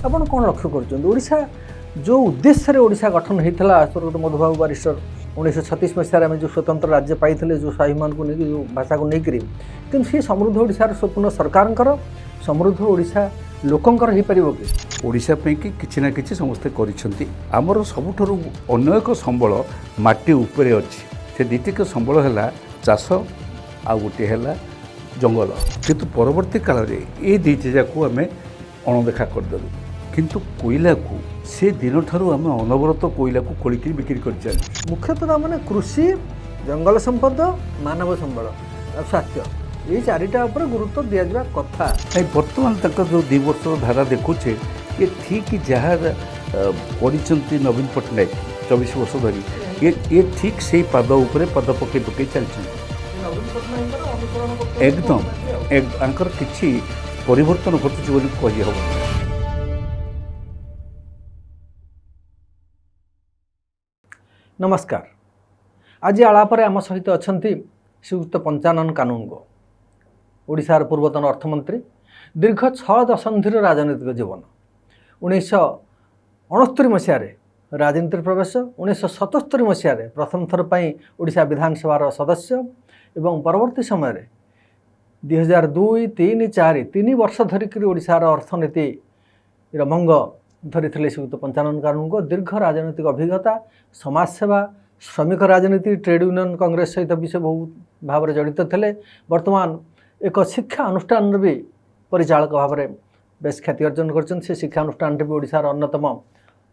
ଆପଣ କ'ଣ ଲକ୍ଷ୍ୟ କରୁଛନ୍ତି ଓଡ଼ିଶା ଯେଉଁ ଉଦ୍ଦେଶ୍ୟରେ ଓଡ଼ିଶା ଗଠନ ହୋଇଥିଲା ସ୍ୱର୍ଗତ ମଧୁବାବୁ ବାରିଷ୍ଟର 1936 ମସିହାରେ ଆମେ ଯେଉଁ ସ୍ୱତନ୍ତ୍ର ରାଜ୍ୟ ପାଇଥିଲେ ଯେଉଁ ସ୍ୱାଭିମାନକୁ ନେଇକି ଯେଉଁ ଭାଷାକୁ ନେଇକରି କିନ୍ତୁ ସେ ସମୃଦ୍ଧ ଓଡ଼ିଶାର ସ୍ୱପ୍ନ ସରକାରଙ୍କର ସମୃଦ୍ଧ ଓଡ଼ିଶା ଲୋକଙ୍କର ହେଇପାରିବ କି? ଓଡ଼ିଶା ପାଇଁ କିଛି ନା କିଛି ସମସ୍ତେ କରିଛନ୍ତି। ଆମର ସବୁଠାରୁ ଅନ୍ୟ ଏକ ସମ୍ବଳ ମାଟି ଉପରେ ଅଛି। ସେ ଦୁଇଟିକ ସମ୍ବଳ ହେଲା ଚାଷ ଆଉ ଗୋଟିଏ ହେଲା ଜଙ୍ଗଲ। କିନ୍ତୁ ପରବର୍ତ୍ତୀ କାଳରେ ଏ ଦୁଇଟି ଯାକୁ ଆମେ ଅଣଦେଖା କରିଦେଲୁ। କିନ୍ତୁ କୋଇଲାକୁ ସେ ଦିନଠାରୁ ଆମେ ଅନବରତ କୋଇଲାକୁ ଖୋଳିକି ବିକ୍ରି କରିଚାଲିଛୁ। ମୁଖ୍ୟତଃ ମାନେ କୃଷି, ଜଙ୍ଗଲ ସମ୍ପଦ, ମାନବ ସମ୍ବଳ ଆଉ ସ୍ୱାସ୍ଥ୍ୟ, এই চারিটা উপরে গুরুত্ব দিয়াଯିବା কথা। বর্তমান তাଙ୍କର ଯେଉଁ 2 ବର୍ଷର ଧାରା ଦେଖୁଛେ ଏ ଠିକ୍ ଯାହା କରିଛନ୍ତି ନବୀନ ପଟ୍ଟନାୟକ 24 ବର୍ଷ ଧରି ଏ ଠିକ୍ ସେଇ ପାଦ ଉପରେ ପାଦ ପକେଇ ପକେଇ ଚାଲିଛନ୍ତି। ଏକଦମ ତାଙ୍କର କିଛି ପରିବର୍ତ୍ତନ ଘଟୁଛି ବୋଲି କହିହେବ। ନମସ୍କାର। ଆଜି ଆଳାପରେ ଆମ ସହିତ ଅଛନ୍ତି ଶ୍ରୀଯୁକ୍ତ ପଞ୍ଚାନନ କାନୁନଗୋ, ଓଡ଼ିଶାର ପୂର୍ବତନ ଅର୍ଥମନ୍ତ୍ରୀ। ଦୀର୍ଘ 6 ଦଶନ୍ଧିର ରାଜନୈତିକ ଜୀବନ। 1969 ମସିହାରେ ରାଜନୀତିରେ ପ୍ରବେଶ, 1977 ମସିହାରେ ପ୍ରଥମ ଥର ପାଇଁ ଓଡ଼ିଶା ବିଧାନସଭାର ସଦସ୍ୟ ଏବଂ ପରବର୍ତ୍ତୀ ସମୟରେ 2002, 3, 4 3 ବର୍ଷ ଧରିକରି ଓଡ଼ିଶାର ଅର୍ଥନୀତିର ମଙ୍ଗ ଧରିଥିଲେ ଶ୍ରୀଯୁକ୍ତ ପଞ୍ଚାନନ କାନୁନଗୋ। ଦୀର୍ଘ ରାଜନୈତିକ ଅଭିଜ୍ଞତା, ସମାଜସେବା, ଶ୍ରମିକ ରାଜନୀତି, ଟ୍ରେଡ୍ ୟୁନିୟନ କଂଗ୍ରେସ ସହିତ ବି ସେ ବହୁ ଭାବରେ ଜଡ଼ିତ ଥିଲେ। ବର୍ତ୍ତମାନ ଏକ ଶିକ୍ଷା ଅନୁଷ୍ଠାନର ବି ପରିଚାଳକ ଭାବରେ ବେଶ ଖ୍ୟାତି ଅର୍ଜନ କରିଛନ୍ତି। ସେ ଶିକ୍ଷାନୁଷ୍ଠାନଟି ବି ଓଡ଼ିଶାର ଅନ୍ୟତମ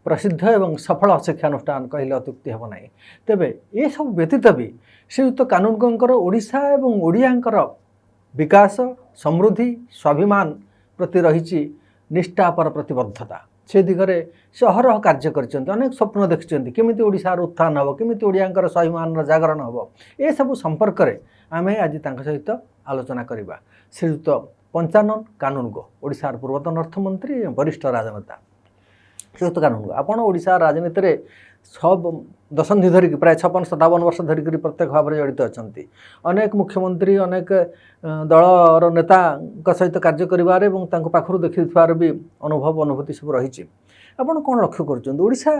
ପ୍ରସିଦ୍ଧ ଏବଂ ସଫଳ ଶିକ୍ଷାନୁଷ୍ଠାନ କହିଲେ ଅତ୍ୟୁକ୍ତି ହେବ ନାହିଁ। ତେବେ ଏସବୁ ବ୍ୟତୀତ ବି ଶ୍ରୀଯୁକ୍ତ କାନୁନଗୋଙ୍କର ଓଡ଼ିଶା ଏବଂ ଓଡ଼ିଆଙ୍କର ବିକାଶ, ସମୃଦ୍ଧି, ସ୍ୱାଭିମାନ ପ୍ରତି ରହିଛି ନିଷ୍ଠାପର ପ୍ରତିବଦ୍ଧତା। ସେ ଦିଗରେ ସେ ଅହରହ କାର୍ଯ୍ୟ କରିଛନ୍ତି। ଅନେକ ସ୍ୱପ୍ନ ଦେଖିଛନ୍ତି କେମିତି ଓଡ଼ିଶାର ଉତ୍ଥାନ ହେବ, କେମିତି ଓଡ଼ିଆଙ୍କର ସ୍ୱାଭିମାନର ଜାଗରଣ ହେବ। ଏସବୁ ସମ୍ପର୍କରେ ଆମେ ଆଜି ତାଙ୍କ ସହିତ ଆଲୋଚନା କରିବା। ଶ୍ରୀଯୁକ୍ତ ପଞ୍ଚାନନ କାନୁନଗୋ, ଓଡ଼ିଶାର ପୂର୍ବତନ ଅର୍ଥମନ୍ତ୍ରୀ, ବରିଷ୍ଠ ରାଜନେତା। ଶ୍ରୀଯୁକ୍ତ କାନୁନଗୋ, ଆପଣ ଓଡ଼ିଶା ରାଜନୀତିରେ 6 ଦଶନ୍ଧି ଧରିକି ପ୍ରାୟ 56-57 ବର୍ଷ ଧରିକରି ପ୍ରତ୍ୟକ୍ଷ ଭାବରେ ଜଡ଼ିତ ଅଛନ୍ତି। ଅନେକ ମୁଖ୍ୟମନ୍ତ୍ରୀ, ଅନେକ ଦଳର ନେତାଙ୍କ ସହିତ କାର୍ଯ୍ୟ କରିବାରେ ଏବଂ ତାଙ୍କ ପାଖରୁ ଦେଖିଥିବାର ବି ଅନୁଭୂତି ସବୁ ରହିଛି। ଆପଣ କ'ଣ ଲକ୍ଷ୍ୟ କରୁଛନ୍ତି ଓଡ଼ିଶା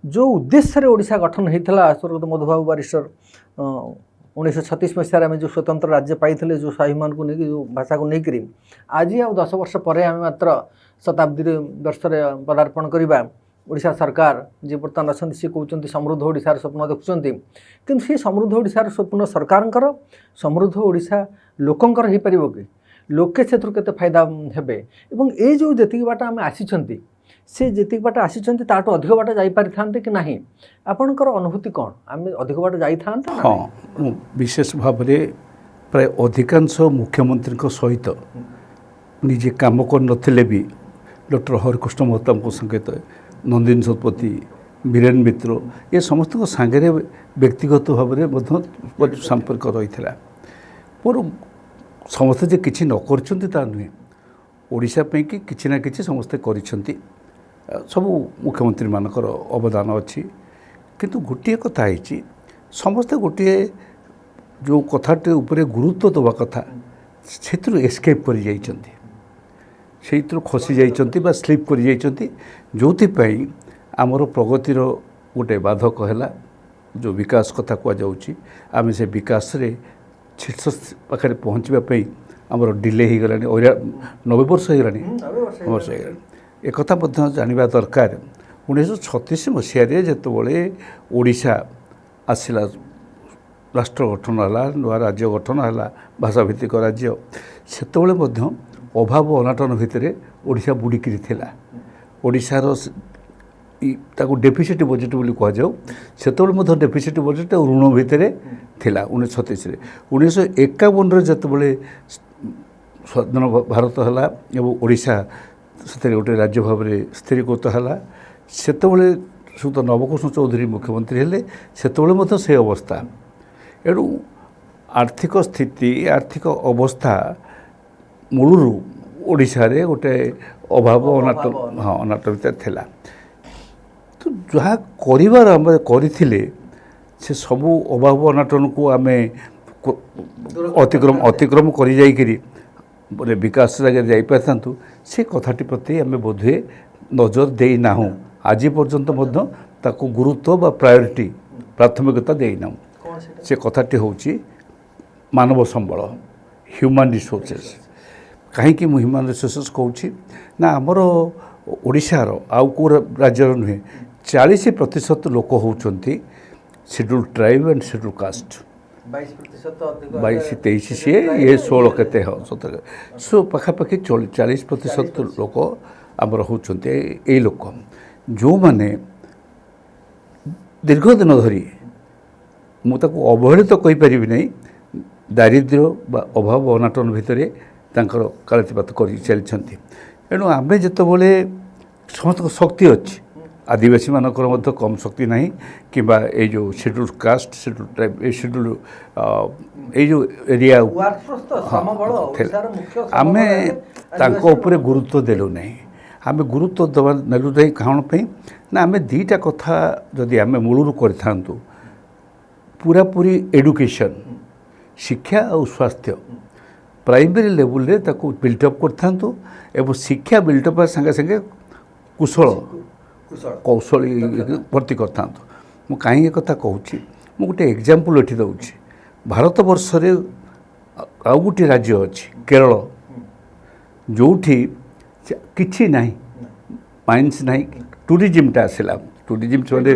ଯେଉଁ ଉଦ୍ଦେଶ୍ୟରେ ଓଡ଼ିଶା ଗଠନ ହୋଇଥିଲା ସ୍ୱର୍ଗତ ମଧୁବାବୁ ବାରିଷ୍ଟର 1936 ମସିହାରେ ଆମେ ଯେଉଁ ସ୍ୱତନ୍ତ୍ର ରାଜ୍ୟ ପାଇଥିଲେ ଯେଉଁ ସ୍ୱାଭିମାନକୁ ନେଇକି ଯେଉଁ ଭାଷାକୁ ନେଇକରି ଆଜି ଆଉ 10 ବର୍ଷ ପରେ ଆମେ ମାତ୍ର ଶତାବ୍ଦୀ ବର୍ଷରେ ପଦାର୍ପଣ କରିବା। ଓଡ଼ିଶା ସରକାର ଯିଏ ବର୍ତ୍ତମାନ ଅଛନ୍ତି ସେ କହୁଛନ୍ତି ସମୃଦ୍ଧ ଓଡ଼ିଶାର ସ୍ୱପ୍ନ ଦେଖୁଛନ୍ତି। କିନ୍ତୁ ସେ ସମୃଦ୍ଧ ଓଡ଼ିଶାର ସ୍ୱପ୍ନ ସରକାରଙ୍କର, ସମୃଦ୍ଧ ଓଡ଼ିଶା ଲୋକଙ୍କର ହେଇପାରିବ କି? ଲୋକେ ସେଥିରୁ କେତେ ଫାଇଦା ହେବେ? ଏବଂ ଏଇ ଯେଉଁ ଯେତିକି ବାଟ ଆମେ ଆସିଛନ୍ତି, ସେ ଯେତିକି ବାଟ ଆସିଛନ୍ତି ତାଠୁ ଅଧିକ ବାଟ ଯାଇପାରିଥାନ୍ତେ କି ନାହିଁ? ଆପଣଙ୍କର ଅନୁଭୂତି କ'ଣ? ଆମେ ଅଧିକ ବାଟ ଯାଇଥାନ୍ତେ? ହଁ, ମୁଁ ବିଶେଷ ଭାବରେ ପ୍ରାୟ ଅଧିକାଂଶ ମୁଖ୍ୟମନ୍ତ୍ରୀଙ୍କ ସହିତ ନିଜେ କାମ କରିନଥିଲେ ବି ଡକ୍ଟର ହରିକୃଷ୍ଣ ମହତାବଙ୍କ ସଙ୍ଗତ, ନନ୍ଦିନୀ ଶତପଥୀ, ବୀରେନ ମିତ୍ର ଏ ସମସ୍ତଙ୍କ ସାଙ୍ଗରେ ବ୍ୟକ୍ତିଗତ ଭାବରେ ମଧ୍ୟ ସମ୍ପର୍କ ରହିଥିଲା। ମୋର ସମସ୍ତେ ଯେ କିଛି ନ କରିଛନ୍ତି ତା ନୁହେଁ। ଓଡ଼ିଶା ପାଇଁ କିଛି ନା କିଛି ସମସ୍ତେ କରିଛନ୍ତି। ସବୁ ମୁଖ୍ୟମନ୍ତ୍ରୀମାନଙ୍କର ଅବଦାନ ଅଛି। କିନ୍ତୁ ଗୋଟିଏ କଥା ହେଇଛି, ସମସ୍ତେ ଗୋଟିଏ ଯେଉଁ କଥାଟି ଉପରେ ଗୁରୁତ୍ୱ ଦେବା କଥା ସେଥିରୁ ଏସ୍କେପ୍ କରିଯାଇଛନ୍ତି, ସେଇଥିରୁ ଖସି ଯାଇଛନ୍ତି ବା ସ୍ଲିପ୍ କରିଯାଇଛନ୍ତି। ଯେଉଁଥିପାଇଁ ଆମର ପ୍ରଗତିର ଗୋଟେ ବାଧକ ହେଲା ଯେଉଁ ବିକାଶ କଥା କୁହାଯାଉଛି। ଆମେ ସେ ବିକାଶରେ ଶୀର୍ଷ ପାଖରେ ପହଞ୍ଚିବା ପାଇଁ ଆମର ଡିଲେ ହେଇଗଲାଣି, 90 ବର୍ଷ ହେଇଗଲାଣି। ଏକଥା ମଧ୍ୟ ଜାଣିବା ଦରକାର। 1936 ମସିହାରେ ଯେତେବେଳେ ଓଡ଼ିଶା ଆସିଲା, ରାଷ୍ଟ୍ର ଗଠନ ହେଲା, ନୂଆ ରାଜ୍ୟ ଗଠନ ହେଲା, ଭାଷାଭିତ୍ତିକ ରାଜ୍ୟ, ସେତେବେଳେ ମଧ୍ୟ ଅଭାବ ଅନାଟନ ଭିତରେ ଓଡ଼ିଶା ବୁଡ଼ିକିରି ଥିଲା। ଓଡ଼ିଶାର ତାକୁ ଡେଫିସିଟ୍ ବଜେଟ୍ ବୋଲି କୁହାଯାଉ, ସେତେବେଳେ ମଧ୍ୟ ଡେଫିସିଟ୍ ବଜେଟ୍ ଆଉ ଋଣ ଭିତରେ ଥିଲା। 1936ରେ 1951ରେ ଯେତେବେଳେ ସ୍ୱାଧୀନ ଭାରତ ହେଲା ଏବଂ ଓଡ଼ିଶା ସେଥିରେ ଗୋଟେ ରାଜ୍ୟ ଭାବରେ ସ୍ଥିରୀକୃତ ହେଲା, ସେତେବେଳେ ଶ୍ରୀଯୁକ୍ତ ନବକୃଷ୍ଣ ଚୌଧୁରୀ ମୁଖ୍ୟମନ୍ତ୍ରୀ ହେଲେ। ସେତେବେଳେ ମଧ୍ୟ ସେ ଅବସ୍ଥା। ଏଣୁ ଆର୍ଥିକ ସ୍ଥିତି, ଆର୍ଥିକ ଅବସ୍ଥା ମୂଳରୁ ଓଡ଼ିଶାରେ ଗୋଟେ ଅଭାବ ଅନାଟନ ଭିତରେ ଥିଲା। ତ ଯାହା କରିବାର ଆମେ କରିଥିଲେ ସେ ସବୁ ଅଭାବ ଅନାଟନକୁ ଆମେ ଅତିକ୍ରମ କରି ଯାଇକରି ବିକାଶ ଜାଗାରେ ଯାଇପାରିଥାନ୍ତୁ। ସେ କଥାଟି ପ୍ରତି ଆମେ ବୋଧହୁଏ ନଜର ଦେଇନାହୁଁ ଆଜି ପର୍ଯ୍ୟନ୍ତ ମଧ୍ୟ ତାକୁ ଗୁରୁତ୍ୱ ବା ପ୍ରାୟୋରିଟି ପ୍ରାଥମିକତା ଦେଇନାହୁଁ। କ'ଣ ସେଇଟା? ସେ କଥାଟି ହେଉଛି ମାନବ ସମ୍ବଳ, ହ୍ୟୁମାନ୍ ରିସୋର୍ସେସ୍। କାହିଁକି ମୁଁ ହ୍ୟୁମାନ୍ ରିସୋର୍ସେସ୍ କହୁଛି ନା ଆମର ଓଡ଼ିଶାର ଆଉ କେଉଁ ରାଜ୍ୟର ନୁହେଁ, 40% ଲୋକ ହେଉଛନ୍ତି schedule tribe and schedule caste. 22% ଅଧିକ 22-23 ସିଏ ଇଏ 16 କେତେ ହଁ 17 ସୋ ପାଖାପାଖି 40% ଲୋକ ଆମର ହେଉଛନ୍ତି ଏଇ ଲୋକ ଯେଉଁମାନେ ଦୀର୍ଘ ଦିନ ଧରି, ମୁଁ ତାକୁ ଅବହେଳିତ କହିପାରିବି ନାହିଁ, ଦାରିଦ୍ର୍ୟ ବା ଅଭାବ ଅନାଟନ ଭିତରେ ତାଙ୍କର କାଳାତିପାତ କରି ଚାଲିଛନ୍ତି। ଏଣୁ ଆମେ ଯେତେବେଳେ ସମସ୍ତଙ୍କ ଶକ୍ତି ଅଛି, ଆଦିବାସୀମାନଙ୍କର ମଧ୍ୟ କମ୍ ଶକ୍ତି ନାହିଁ, କିମ୍ବା ଏଇ ଯେଉଁ ସିଡ୍ୟୁଲ୍ କାଷ୍ଟ, ସିଡ୍ୟୁଲ୍ ଟ୍ରାଇବ୍, ଏଇ ସିଡ୍ୟୁଲ୍ ଏଇ ଯେଉଁ ଏରିଆ ଆମେ ତାଙ୍କ ଉପରେ ଗୁରୁତ୍ୱ ଦେଲୁ ନାହିଁ। ଆମେ ଗୁରୁତ୍ୱ ଦେବା ନେଲୁ ନାହିଁ କ'ଣ ପାଇଁ ନା ଆମେ ଦୁଇଟା କଥା ଯଦି ଆମେ ମୂଳରୁ କରିଥାନ୍ତୁ, ପୁରାପୁରି ଏଡୁକେସନ୍, ଶିକ୍ଷା ଆଉ ସ୍ୱାସ୍ଥ୍ୟ ପ୍ରାଇମେରୀ ଲେଭେଲରେ ତାକୁ ବିଲ୍ଡଅପ୍ କରିଥାନ୍ତୁ ଏବଂ ଶିକ୍ଷା ବିଲ୍ଡଅପ୍ ସାଙ୍ଗେ ସାଙ୍ଗେ କୌଶଳୀ ଭର୍ତ୍ତି କରିଥାନ୍ତୁ। ମୁଁ କାହିଁକି କଥା କହୁଛି, ମୁଁ ଗୋଟେ ଏକ୍ଜାମ୍ପଲ୍ ଏଠି ଦେଉଛି। ଭାରତବର୍ଷରେ ଆଉ ଗୋଟିଏ ରାଜ୍ୟ ଅଛି କେରଳ, ଯେଉଁଠି କିଛି ନାହିଁ, ମାଇନ୍ସ ନାହିଁ, ଟୁରିଜିମ୍ଟା ଆସିଲା, ଟୁରିଜିମ୍ ସେମାନେ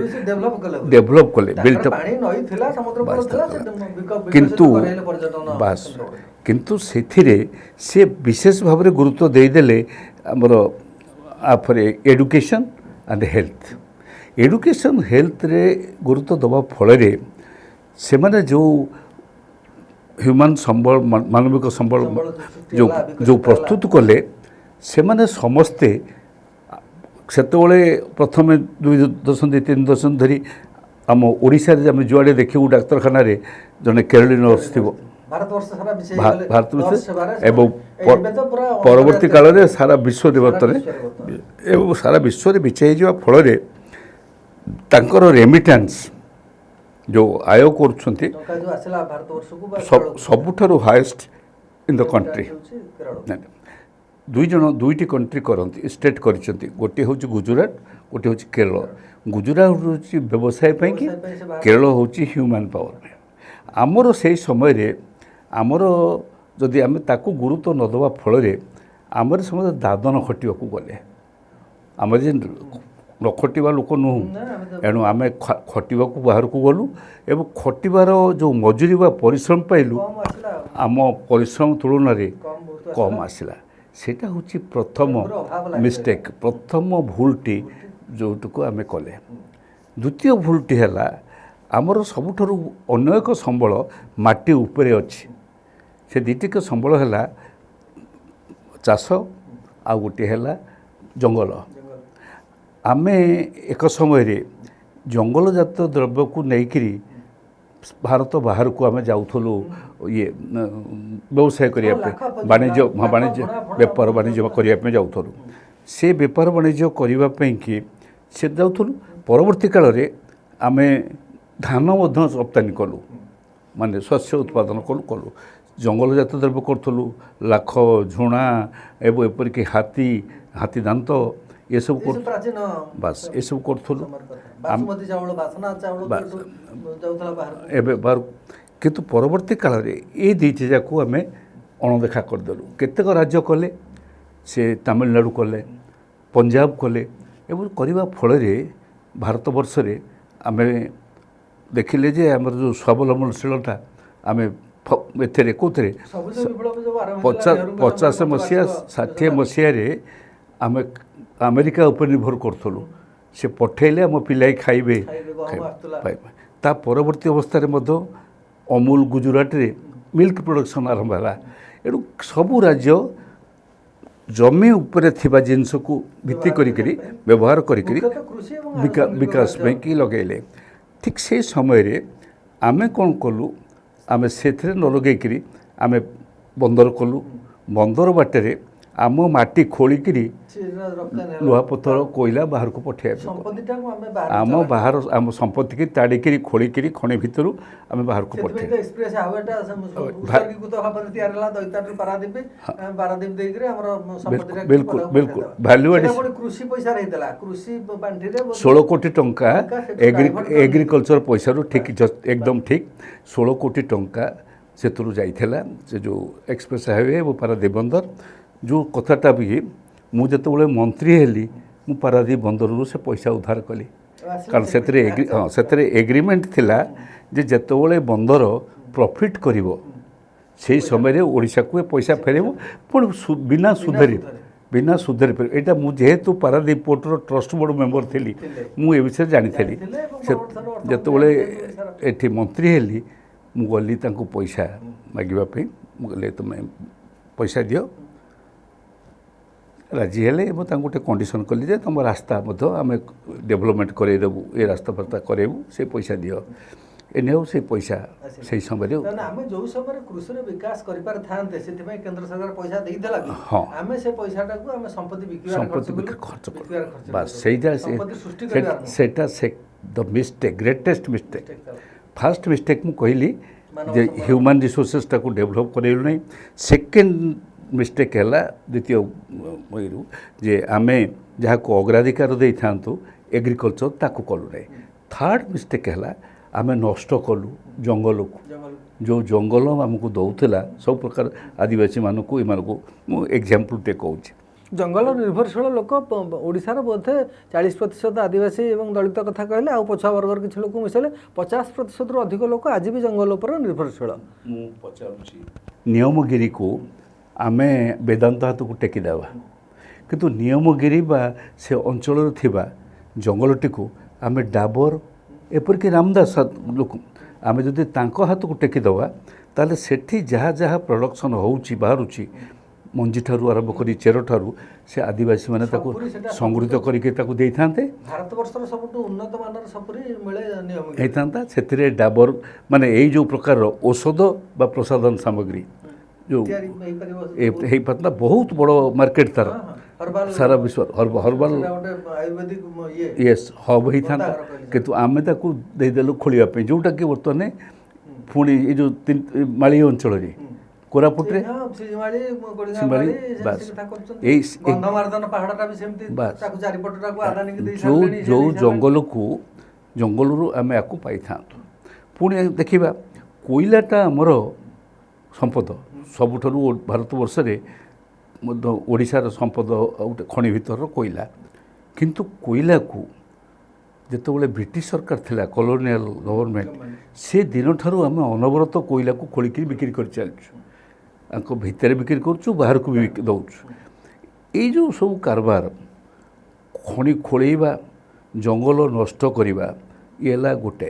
ଡେଭଲପ୍ କଲେ, ବିଲ୍ଡଅପ୍। କିନ୍ତୁ ସେଥିରେ ସେ ବିଶେଷ ଭାବରେ ଗୁରୁତ୍ୱ ଦେଇଦେଲେ ଆମର ଆପରେ ଏଡୁକେସନ୍ ଆଣ୍ଡ ହେଲ୍ଥ। ଏଡୁକେସନ୍ ହେଲ୍ଥରେ ଗୁରୁତ୍ୱ ଦେବା ଫଳରେ ସେମାନେ ଯେଉଁ ହ୍ୟୁମାନ୍ ସମ୍ବଳ, ମାନବିକ ସମ୍ବଳ ଯେଉଁ ପ୍ରସ୍ତୁତ କଲେ, ସେମାନେ ସମସ୍ତେ ସେତେବେଳେ ପ୍ରଥମେ 2 ଦଶନ୍ଧି 3 ଦଶନ୍ଧି ଧରି ଆମ ଓଡ଼ିଶାରେ ଆମେ ଯୁଆଡ଼େ ଦେଖିବୁ ଡାକ୍ତରଖାନାରେ ଜଣେ କେରଳୀ ନର୍ସ ଥିବ, ଭାରତ ଏବଂ ପରବର୍ତ୍ତୀ କାଳରେ ସାରା ବିଶ୍ୱରେ ବର୍ତ୍ତମାନ ଏବଂ ସାରା ବିଶ୍ୱରେ ବିଛାଇ ଯିବା ଫଳରେ ତାଙ୍କର ରେମିଟାନ୍ସ ଯେଉଁ ଆୟ କରୁଛନ୍ତି ସବୁଠାରୁ ହାଏଷ୍ଟ ଇନ୍ ଦ କଣ୍ଟ୍ରି। ଦୁଇଟି କଣ୍ଟ୍ରି କରନ୍ତି, ଷ୍ଟେଟ୍ କରିଛନ୍ତି, ଗୋଟିଏ ହେଉଛି ଗୁଜୁରାଟ, ଗୋଟିଏ ହେଉଛି କେରଳ। ଗୁଜୁରାଟ ହେଉଛି ବ୍ୟବସାୟ ପାଇଁକି, କେରଳ ହେଉଛି ହ୍ୟୁମାନ୍ ପାୱାର ପାଇଁ। ଆମର ସେଇ ସମୟରେ ଆମର ଯଦି ଆମେ ତାକୁ ଗୁରୁତ୍ୱ ନ ଦେବା ଫଳରେ ଆମର ସମସ୍ତେ ଦାଦନ ଖଟିବାକୁ ଗଲେ। ଆମେ ଯେ ନ ଖଟିବା ଲୋକ ନୁହଁ, ଏଣୁ ଆମେ ଖଟିବାକୁ ବାହାରକୁ ଗଲୁ ଏବଂ ଖଟିବାର ଯେଉଁ ମଜୁରୀ ବା ପରିଶ୍ରମ ପାଇଲୁ ଆମ ପରିଶ୍ରମ ତୁଳନାରେ କମ୍ ଆସିଲା। ସେଇଟା ହେଉଛି ପ୍ରଥମ ମିଷ୍ଟେକ୍, ପ୍ରଥମ ଭୁଲଟି ଯେଉଁଟାକୁ ଆମେ କଲେ। ଦ୍ୱିତୀୟ ଭୁଲଟି ହେଲା ଆମର ସବୁଠାରୁ ଅନ୍ୟ ଏକ ସମ୍ବଳ ମାଟି ଉପରେ ଅଛି। ସେ ଦୁଇଟିକ ସମ୍ବଳ ହେଲା ଚାଷ ଆଉ ଗୋଟିଏ ହେଲା ଜଙ୍ଗଲ। ଆମେ ଏକ ସମୟରେ ଜଙ୍ଗଲଜାତ ଦ୍ରବ୍ୟକୁ ନେଇକରି ଭାରତ ବାହାରକୁ ଆମେ ଯାଉଥିଲୁ ବ୍ୟବସାୟ କରିବା ପାଇଁ, ବାଣିଜ୍ୟ ବେପାର ବାଣିଜ୍ୟ କରିବା ପାଇଁ ଯାଉଥିଲୁ। ସେ ବେପାର ବାଣିଜ୍ୟ କରିବା ପାଇଁକି ସେ ଯାଉଥିଲୁ। ପରବର୍ତ୍ତୀ କାଳରେ ଆମେ ଧାନ ମଧ୍ୟ ରପ୍ତାନି କଲୁ, ମାନେ ଶସ୍ୟ ଉତ୍ପାଦନ କଲୁ। ଜଙ୍ଗଲଜାତ ଦ୍ରବ୍ୟ କରୁଥିଲୁ, ଲାଖ, ଝୁଣା ଏବଂ ଏପରିକି ହାତୀ ଦାନ୍ତ ଏସବୁ ବାସ୍ ଏସବୁ କରୁଥିଲୁ। ଏବେ କିନ୍ତୁ ପରବର୍ତ୍ତୀ କାଳରେ ଏଇ ଦୁଇଟି ଯାକୁ ଆମେ ଅଣଦେଖା କରିଦେଲୁ। କେତେକ ରାଜ୍ୟ କଲେ, ସେ ତାମିଲନାଡ଼ୁ କଲେ, ପଞ୍ଜାବ କଲେ ଏବଂ କରିବା ଫଳରେ ଭାରତବର୍ଷରେ ଆମେ ଦେଖିଲେ ଯେ ଆମର ଯେଉଁ ସ୍ୱାବଲମ୍ବନଶୀଳତା ଆମେ ଏଥିରେ କେଉଁଥିରେ 50 ମସିହା 60 ମସିହାରେ ଆମେ ଆମେରିକା ଉପରେ ନିର୍ଭର କରୁଥିଲୁ। ସେ ପଠାଇଲେ ଆମ ପିଲାଏ ଖାଇବେ। ତା ପରବର୍ତ୍ତୀ ଅବସ୍ଥାରେ ମଧ୍ୟ ଅମୁଲ ଗୁଜୁରାଟରେ ମିଲ୍କ ପ୍ରଡକ୍ସନ୍ ଆରମ୍ଭ ହେଲା। ଏଣୁ ସବୁ ରାଜ୍ୟ ଜମି ଉପରେ ଥିବା ଜିନିଷକୁ ଭିତ୍ତି କରିକିରି ବ୍ୟବହାର କରିକିରି ବିକାଶ ପାଇଁକି ଲଗାଇଲେ। ଠିକ୍ ସେଇ ସମୟରେ ଆମେ କ'ଣ କଲୁ, ଆମେ ସେଥିରେ ନ ଲଗେଇକିରି ଆମେ ବନ୍ଦର କଲୁ। ବନ୍ଦର ବାଟରେ आम माटी खोलिकी ସେଟା ରପ୍ତାନି ହେଲା। लुहापथर कोईला बाहर को पठेबा ସମ୍ପତ୍ତିଟାକୁ ଆମେ आम बाहर आम संपत्ति की ताड़िकी खोलिकी खଣି भितर आम बाहर को ସେଥିପାଇଁ पठे ତ ଏକ୍ସପ୍ରେସ୍ ହାଇୱେଟା ଉତ୍ସର୍ଗୀକୃତ ଭାବରେ ତିଆରି ହେଲା ଦୈତାରୁ ପାରାଦୀପ ପାରାଦୀପ ଦେଇକିରି ଆମର ସମ୍ପତ୍ତିଟା बिल्कुल बिल्कुल भैल्यू ସେଟା एडिशन ପୁଣି କୃଷି ପଇସାରେ ହେଇଥିଲା କୃଷି ପାଣ୍ଠିରେ 16 कोटी टंका ସେଠୁ divert କରି एग्रिकल्चर पैसा ठीक एकदम ठीक 16 कोटी टंका से जाइला से जो एक्सप्रेस हाईवे वो पारादीप बंदर जो कथाटा भी मुझे मंत्री हेली मु पारादीप बंदर से पैसा उद्धार कली कारण से एग्रीमेंट थिला जे जेतबले बंदर प्रॉफिट करिवो सेही समय ओडिशा को पैसा फेरेबो पण बिना सुधरी एटा मु जेहेतु Paradip porter trust board member थी मु ए विषय जानी थी जेतबले एठी मंत्री हेली मु गली तांको पैसा मागिबा पे मु गले तुम पैसा दियो राजी हेले एवं तांको गोटे कंडीशन कली जे तुम रास्ता मध्य आम डेभलपमेंट करदेबू ये रास्ता फास्ता करेबू से पैसा दियो एने से पैसा से समय आम जो समय कृषि विकास करें से केंद्र सरकार पैसा देला हाँ आम से पैसाटा को आम संपत्ति खर्च बस सेटा से the mistake greatest mistake fast mistake मु कहली जे ह्यूमन रिसोर्सेस टाको डेभलप करेलु नहीं सेकेंड मिस्टेक है द्वितीय मयरू जे आमे जहाँ को अग्राधिकार दे था एग्रिकल्चर ताकू कलु नहीं थर्ड मिस्टेक है आमे नष्ट कलु जंगल को जो जंगल आमको दौला सब प्रकार आदिवासी मानक को एग्जाम्पल टे कहूँ जंगल निर्भरशील लोक ओडिशार बोधे 40% आदिवासी एवं दलित कथा कहले आउ पछुआ वर्गर किसी लोक मिसले 50% रु अधिक लोक आज भी जंगल उपर निर्भरशील नियमगिरी को आमे वेदांत हाथ को टेकीदेवा किंतु नियमगिरी बा से अंचल थिबा जंगलटी को आमे डाबर एपरिक रामदास लोक आमे जदि तांको हाथ को टेकीदेवा ताले सेठी जहाँ जहाँ प्रोडक्शन होउची बाहरुची मंजी ठारू आरंभ करी चेर ठारू से आदिवासी माने ताको संगृहित करके ताको देई थांते भारत वर्षर सबटु उन्नत मानर सपुरी मिले नियम हेई थांता सेथिरे डाबर माने एई जो प्रकार औषध बा प्रसाधन सामग्री जो हेई पतना बहुत बड़ मार्केट तार सारा विश्व हर्बल आयुर्वेदिक यस हब ही था किंतु आमे ताको दे देलु खोलिया पे जोटा कि वर्तने पुणी ये जो माली अंचल रे कोरापुट रे जो जंगल को जंगल रु आमे आकु पाई था पुणी देखिबा कोइलाटा हमर संपद सबुठारु भारत वर्ष रे ओडिशार संपद खनि भितर कोइला किंतु कोइला को जिते ब्रिटिश सरकार थिला कॉलोनियल गवर्नमेंट से दिन ठारू आम अनवरत कोइला को खोलिकी बिक्री कर चलचु भितर बिक्री करुँ बाहर को भी दौचु ये जो सब कारबार खनि खोलैबा जंगल नष्ट करवा ये गोटे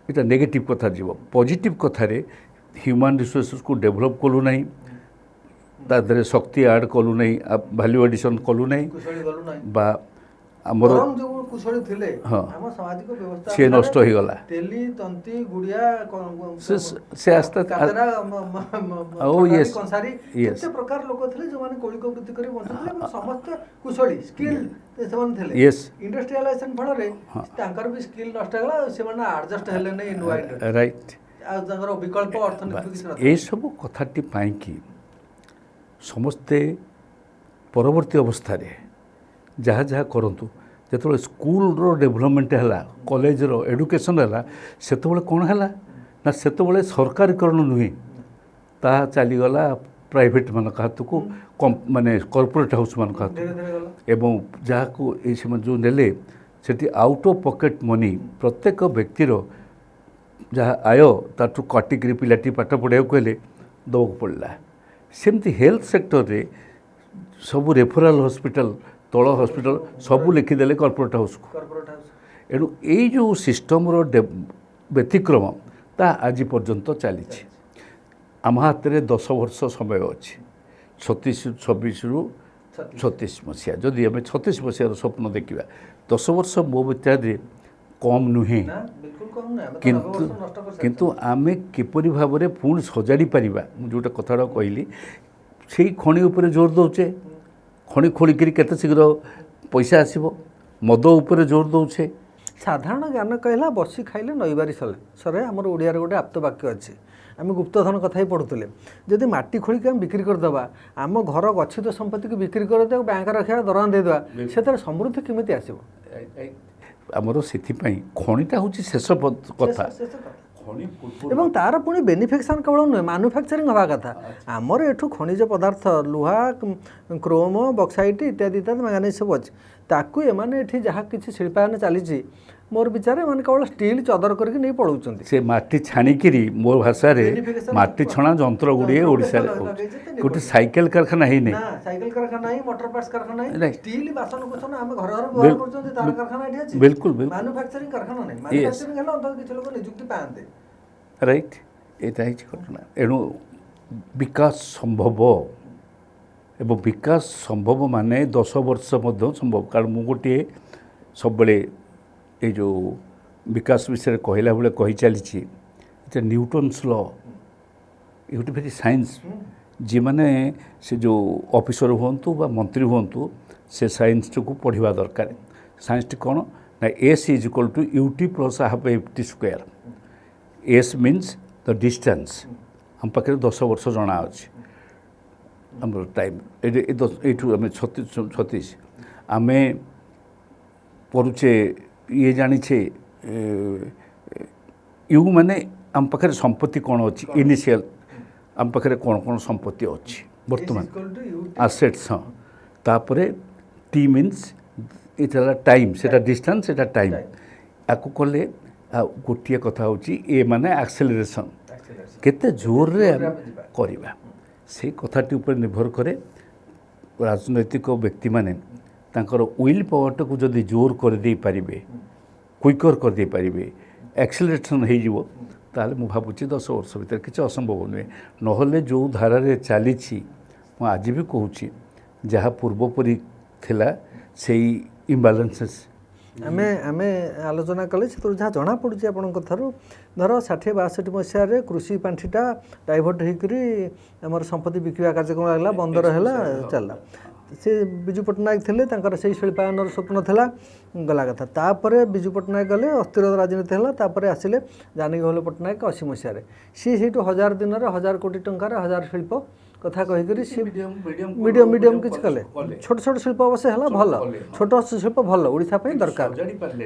यहाँ नेगेटिव कथा जीव पॉजिटिव कथार ह्यूमन रिसोर्सेस को डेभलप कलु नहीं तादरे शक्ति ऐड कलु नहीं वैल्यू एडिशन कलु नहीं बा आमर कुशली थिले हाँ हम सामाजिक व्यवस्था से नष्ट हो गला तेली तंती गुड़िया से आस्ता ओ यस कंसारी केते प्रकार लोक थिले जो माने कौलिक वृत्ति करी बंचुले समस्त कुशली स्किल से माने थिले यस इंडस्ट्रियलाइजेशन फल रे तांकर भी स्किल नष्ट गला से माने एडजस्ट हेले नै इनवाइट राइट आ तांकर विकल्प अर्थनीति ए सब कथाटी पाई कि समस्ते परवर्ती अवस्था रे जहाँ जहाँ करंतु जो स्कूल रो डेभलपमेंट है कॉलेज रो एडुकेशन है से कौन है ना से सरकारीकरण नुहे ता चलीगला प्राइवेट मान हाथ को माने कॉर्पोरेट हाउस मान हाथ एवं जहाँ को जो नेले सेठी आउट ऑफ पॉकेट मनी प्रत्येक व्यक्तिर जहाँ आय ताठू काटिकी पिलाटी पाठ पढ़ाई कहले दवाक पड़ा सेमती हेल्थ सेक्टर रे सब रेफराल हॉस्पिटल तल हॉस्पिटल सबू लिखिदेले कॉर्पोरेट हाउस को एणु ये जो सिस्टम व्यतिक्रम ता आज पर्यंत चली आम हाथ में 10 वर्ष समय अच्छी 26 रु 36 मसीहा जदि आम 36 मसीहार स्वप्न देखा 10 वर्ष मो विचार कम नुहे किंतु आमे किपरि भाव में पुणी सजाड़ी पारिबा जोटा कथाटा कहली ସେଇ ଖଣି ଉପରେ ଜୋର ଦେଉଛେ, ଖଣି ଖୋଳିକିରି କେତେ ଶୀଘ୍ର ପଇସା ଆସିବ, ମଦ ଉପରେ ଜୋର ଦେଉଛେ। ସାଧାରଣ ଜ୍ଞାନ କହିଲା ବସି ଖାଇଲେ ନଈବାରି ସରେ ଆମର ଓଡ଼ିଆରେ ଗୋଟେ ଆପ୍ତ ବାକ୍ୟ ଅଛି। ଆମେ ଗୁପ୍ତଧନ କଥା ହିଁ ପଢ଼ୁଥିଲେ। ଯଦି ମାଟି ଖୋଳିକି ଆମେ ବିକ୍ରି କରିଦେବା, ଆମ ଘର ଗଚ୍ଛିତ ସମ୍ପତ୍ତିକୁ ବିକ୍ରି କରିଦେବା, ବ୍ୟାଙ୍କ ରଖିବା, ଦରମା ଦେଇଦେବା, ସେଥିରେ ସମୃଦ୍ଧି କେମିତି ଆସିବ? ଆମର ସେଥିପାଇଁ ଖଣିଟା ହେଉଛି ଶେଷ କଥା। ଏବଂ ତାର ପୁଣି ବେନିଫିକେସନ୍ କେବଳ ନୁହେଁ, ମାନୁଫ୍ୟାକ୍ଚରିଂ ହେବା କଥା। ଆମର ଏଠୁ ଖଣିଜ ପଦାର୍ଥ ଲୁହା, କ୍ରୋମ, ବକ୍ସାଇଟ୍ ଇତ୍ୟାଦି ଇତ୍ୟାଦି ମ୍ୟାଙ୍ଗାନିଜ୍ ସବୁ ଅଛି। ତାକୁ ଏମାନେ ଏଠି ଯାହା କିଛି ଶିଳ୍ପାୟନ ଚାଲିଛି, ମୋର ବିଚାରେ ଏମାନେ କେବଳ ଷ୍ଟିଲ୍ ଚଦର କରିକି ନେଇ ପଳାଉଛନ୍ତି। ସେ ମାଟି ଛାଣିକିରି ମୋ ଭାଷାରେ ମାଟି ଛଣା ଯନ୍ତ୍ର ଗୁଡ଼ିଏ ଓଡ଼ିଶାରେ ହେଉଛି। ଗୋଟେ ସାଇକେଲ କାରଖାନା ହେଇନି, ସାଇକେଲ କାରଖାନା ନାହିଁ, ମୋଟର ପାର୍ଟସ କାରଖାନା ନାହିଁ, ନାଇଁ। ଷ୍ଟିଲ୍ ବାସନକୁସନ ଆମେ ଘର ଘର ବ୍ୟବହାର କରୁଛନ୍ତି, ତାର କାରଖାନା ଏଠି ଅଛି। ବିଲକୁଲ ମାନୁଫ୍ୟାକ୍ଚରିଂ କାରଖାନା ନାହିଁ। ମାନୁଫ୍ୟାକ୍ଚରିଂ ହେଲେ ଅନ୍ତତଃ କିଛି ଲୋକ ନିଯୁକ୍ତି ପାଆନ୍ତେ। ରାଇଟ୍, ଏଇଟା ହେଇଛି ଘଟଣା। ଏଣୁ ବିକାଶ ସମ୍ଭବ, ଏବଂ ବିକାଶ ସମ୍ଭବ ମାନେ 10 ବର୍ଷ ମଧ୍ୟ ସମ୍ଭବ। କାରଣ ମୁଁ ଗୋଟିଏ ସବୁବେଳେ ଏଇ ଯେଉଁ ବିକାଶ ବିଷୟରେ କହିଲା ବେଳେ କହି ଚାଲିଛି ଯେ ନ୍ୟୁଟନ୍ସ ଲ, ଏ ଗୋଟେ ଭେରି ସାଇନ୍ସ। ଯେଉଁମାନେ ସେ ଯେଉଁ ଅଫିସର ହୁଅନ୍ତୁ ବା ମନ୍ତ୍ରୀ ହୁଅନ୍ତୁ, ସେ ସାଇନ୍ସଟିକୁ ପଢ଼ିବା ଦରକାର। ସାଇନ୍ସଟି କ'ଣ ନା S is equal to UT plus half AT square. S means the distance. ଆମ ପାଖରେ 10 ବର୍ଷ ଜଣା ଅଛି ଆମର ଟାଇମ୍। ଏଇଠୁ ଆମେ 36 ଆମେ ପଢ଼ୁଛେ, ଇଏ ଜାଣିଛେ ୟୁ ମାନେ ଆମ ପାଖରେ ସମ୍ପତ୍ତି କ'ଣ ଅଛି, ଇନିସିଆଲ ଆମ ପାଖରେ କ'ଣ କ'ଣ ସମ୍ପତ୍ତି ଅଛି ବର୍ତ୍ତମାନ, ଆସେଟ୍ସ। ହଁ, ତାପରେ ଟି ମିନ୍ସ ଏଇଟା ହେଲା ଟାଇମ୍, ସେଇଟା ଡିଷ୍ଟାନ୍ସ, ସେଇଟା ଟାଇମ୍। ଆକୁ କଲେ ଆଉ ଗୋଟିଏ କଥା ହେଉଛି ଏ ମାନେ ଆକ୍ସେଲରେସନ୍, କେତେ ଜୋରରେ ଆମେ କରିବା, ସେଇ କଥାଟି ଉପରେ ନିର୍ଭର କରେ। ରାଜନୈତିକ ବ୍ୟକ୍ତିମାନେ ତାଙ୍କର ୱିଲ୍ ପାୱାରଟାକୁ ଯଦି ଜୋର କରିଦେଇପାରିବେ, କୁଇକର୍ କରିଦେଇପାରିବେ, ଆକ୍ସେଲରେସନ୍ ହେଇଯିବ, ତାହେଲେ ମୁଁ ଭାବୁଛି 10 ବର୍ଷ ଭିତରେ କିଛି ଅସମ୍ଭବ ନୁହେଁ। ନହେଲେ ଯେଉଁ ଧାରାରେ ଚାଲିଛି, ମୁଁ ଆଜି ବି କହୁଛି, ଯାହା ପୂର୍ବପରି ଥିଲା ସେଇ ଇମ୍ବାଲାନ୍ସେସ୍ ଆମେ ଆଲୋଚନା କଲେ ସେଥିରୁ ଯାହା ଜଣାପଡ଼ୁଛି ଆପଣଙ୍କ କଥାରୁ, ଧର 60-62 ମସିହାରେ କୃଷି ପାଣ୍ଠିଟା ଡାଇଭର୍ଟ ହେଇକରି ଆମର ସମ୍ପତ୍ତି ବିକିବା କାର୍ଯ୍ୟକ୍ରମ ହେଲା, ବନ୍ଦର ହେଲା, ଚାଲିଲା। ସେ ବିଜୁ ପଟ୍ଟନାୟକ ଥିଲେ, ତାଙ୍କର ସେଇ ଶିଳ୍ପାୟନର ସ୍ୱପ୍ନ ଥିଲା, ଗଲା କଥା। ତାପରେ ବିଜୁ ପଟ୍ଟନାୟକ ଗଲେ, ଅସ୍ଥିର ରାଜନୀତି ହେଲା। ତାପରେ ଆସିଲେ ଜାନକୀ ପଟ୍ଟନାୟକ 80 ମସିହାରେ। ସିଏ ସେଇଠୁ 1000 ଦିନରେ 1000 କୋଟି ଟଙ୍କାରେ 1000 ଶିଳ୍ପ କଥା କହିକରି ସେ ମିଡ଼ିୟମ୍ କିଛି କଲେ। ଛୋଟ ଛୋଟ ଶିଳ୍ପ ଅବଶ୍ୟ ହେଲା, ଭଲ ଛୋଟ ଶିଳ୍ପ ଭଲ, ଓଡ଼ିଶା ପାଇଁ ଦରକାର,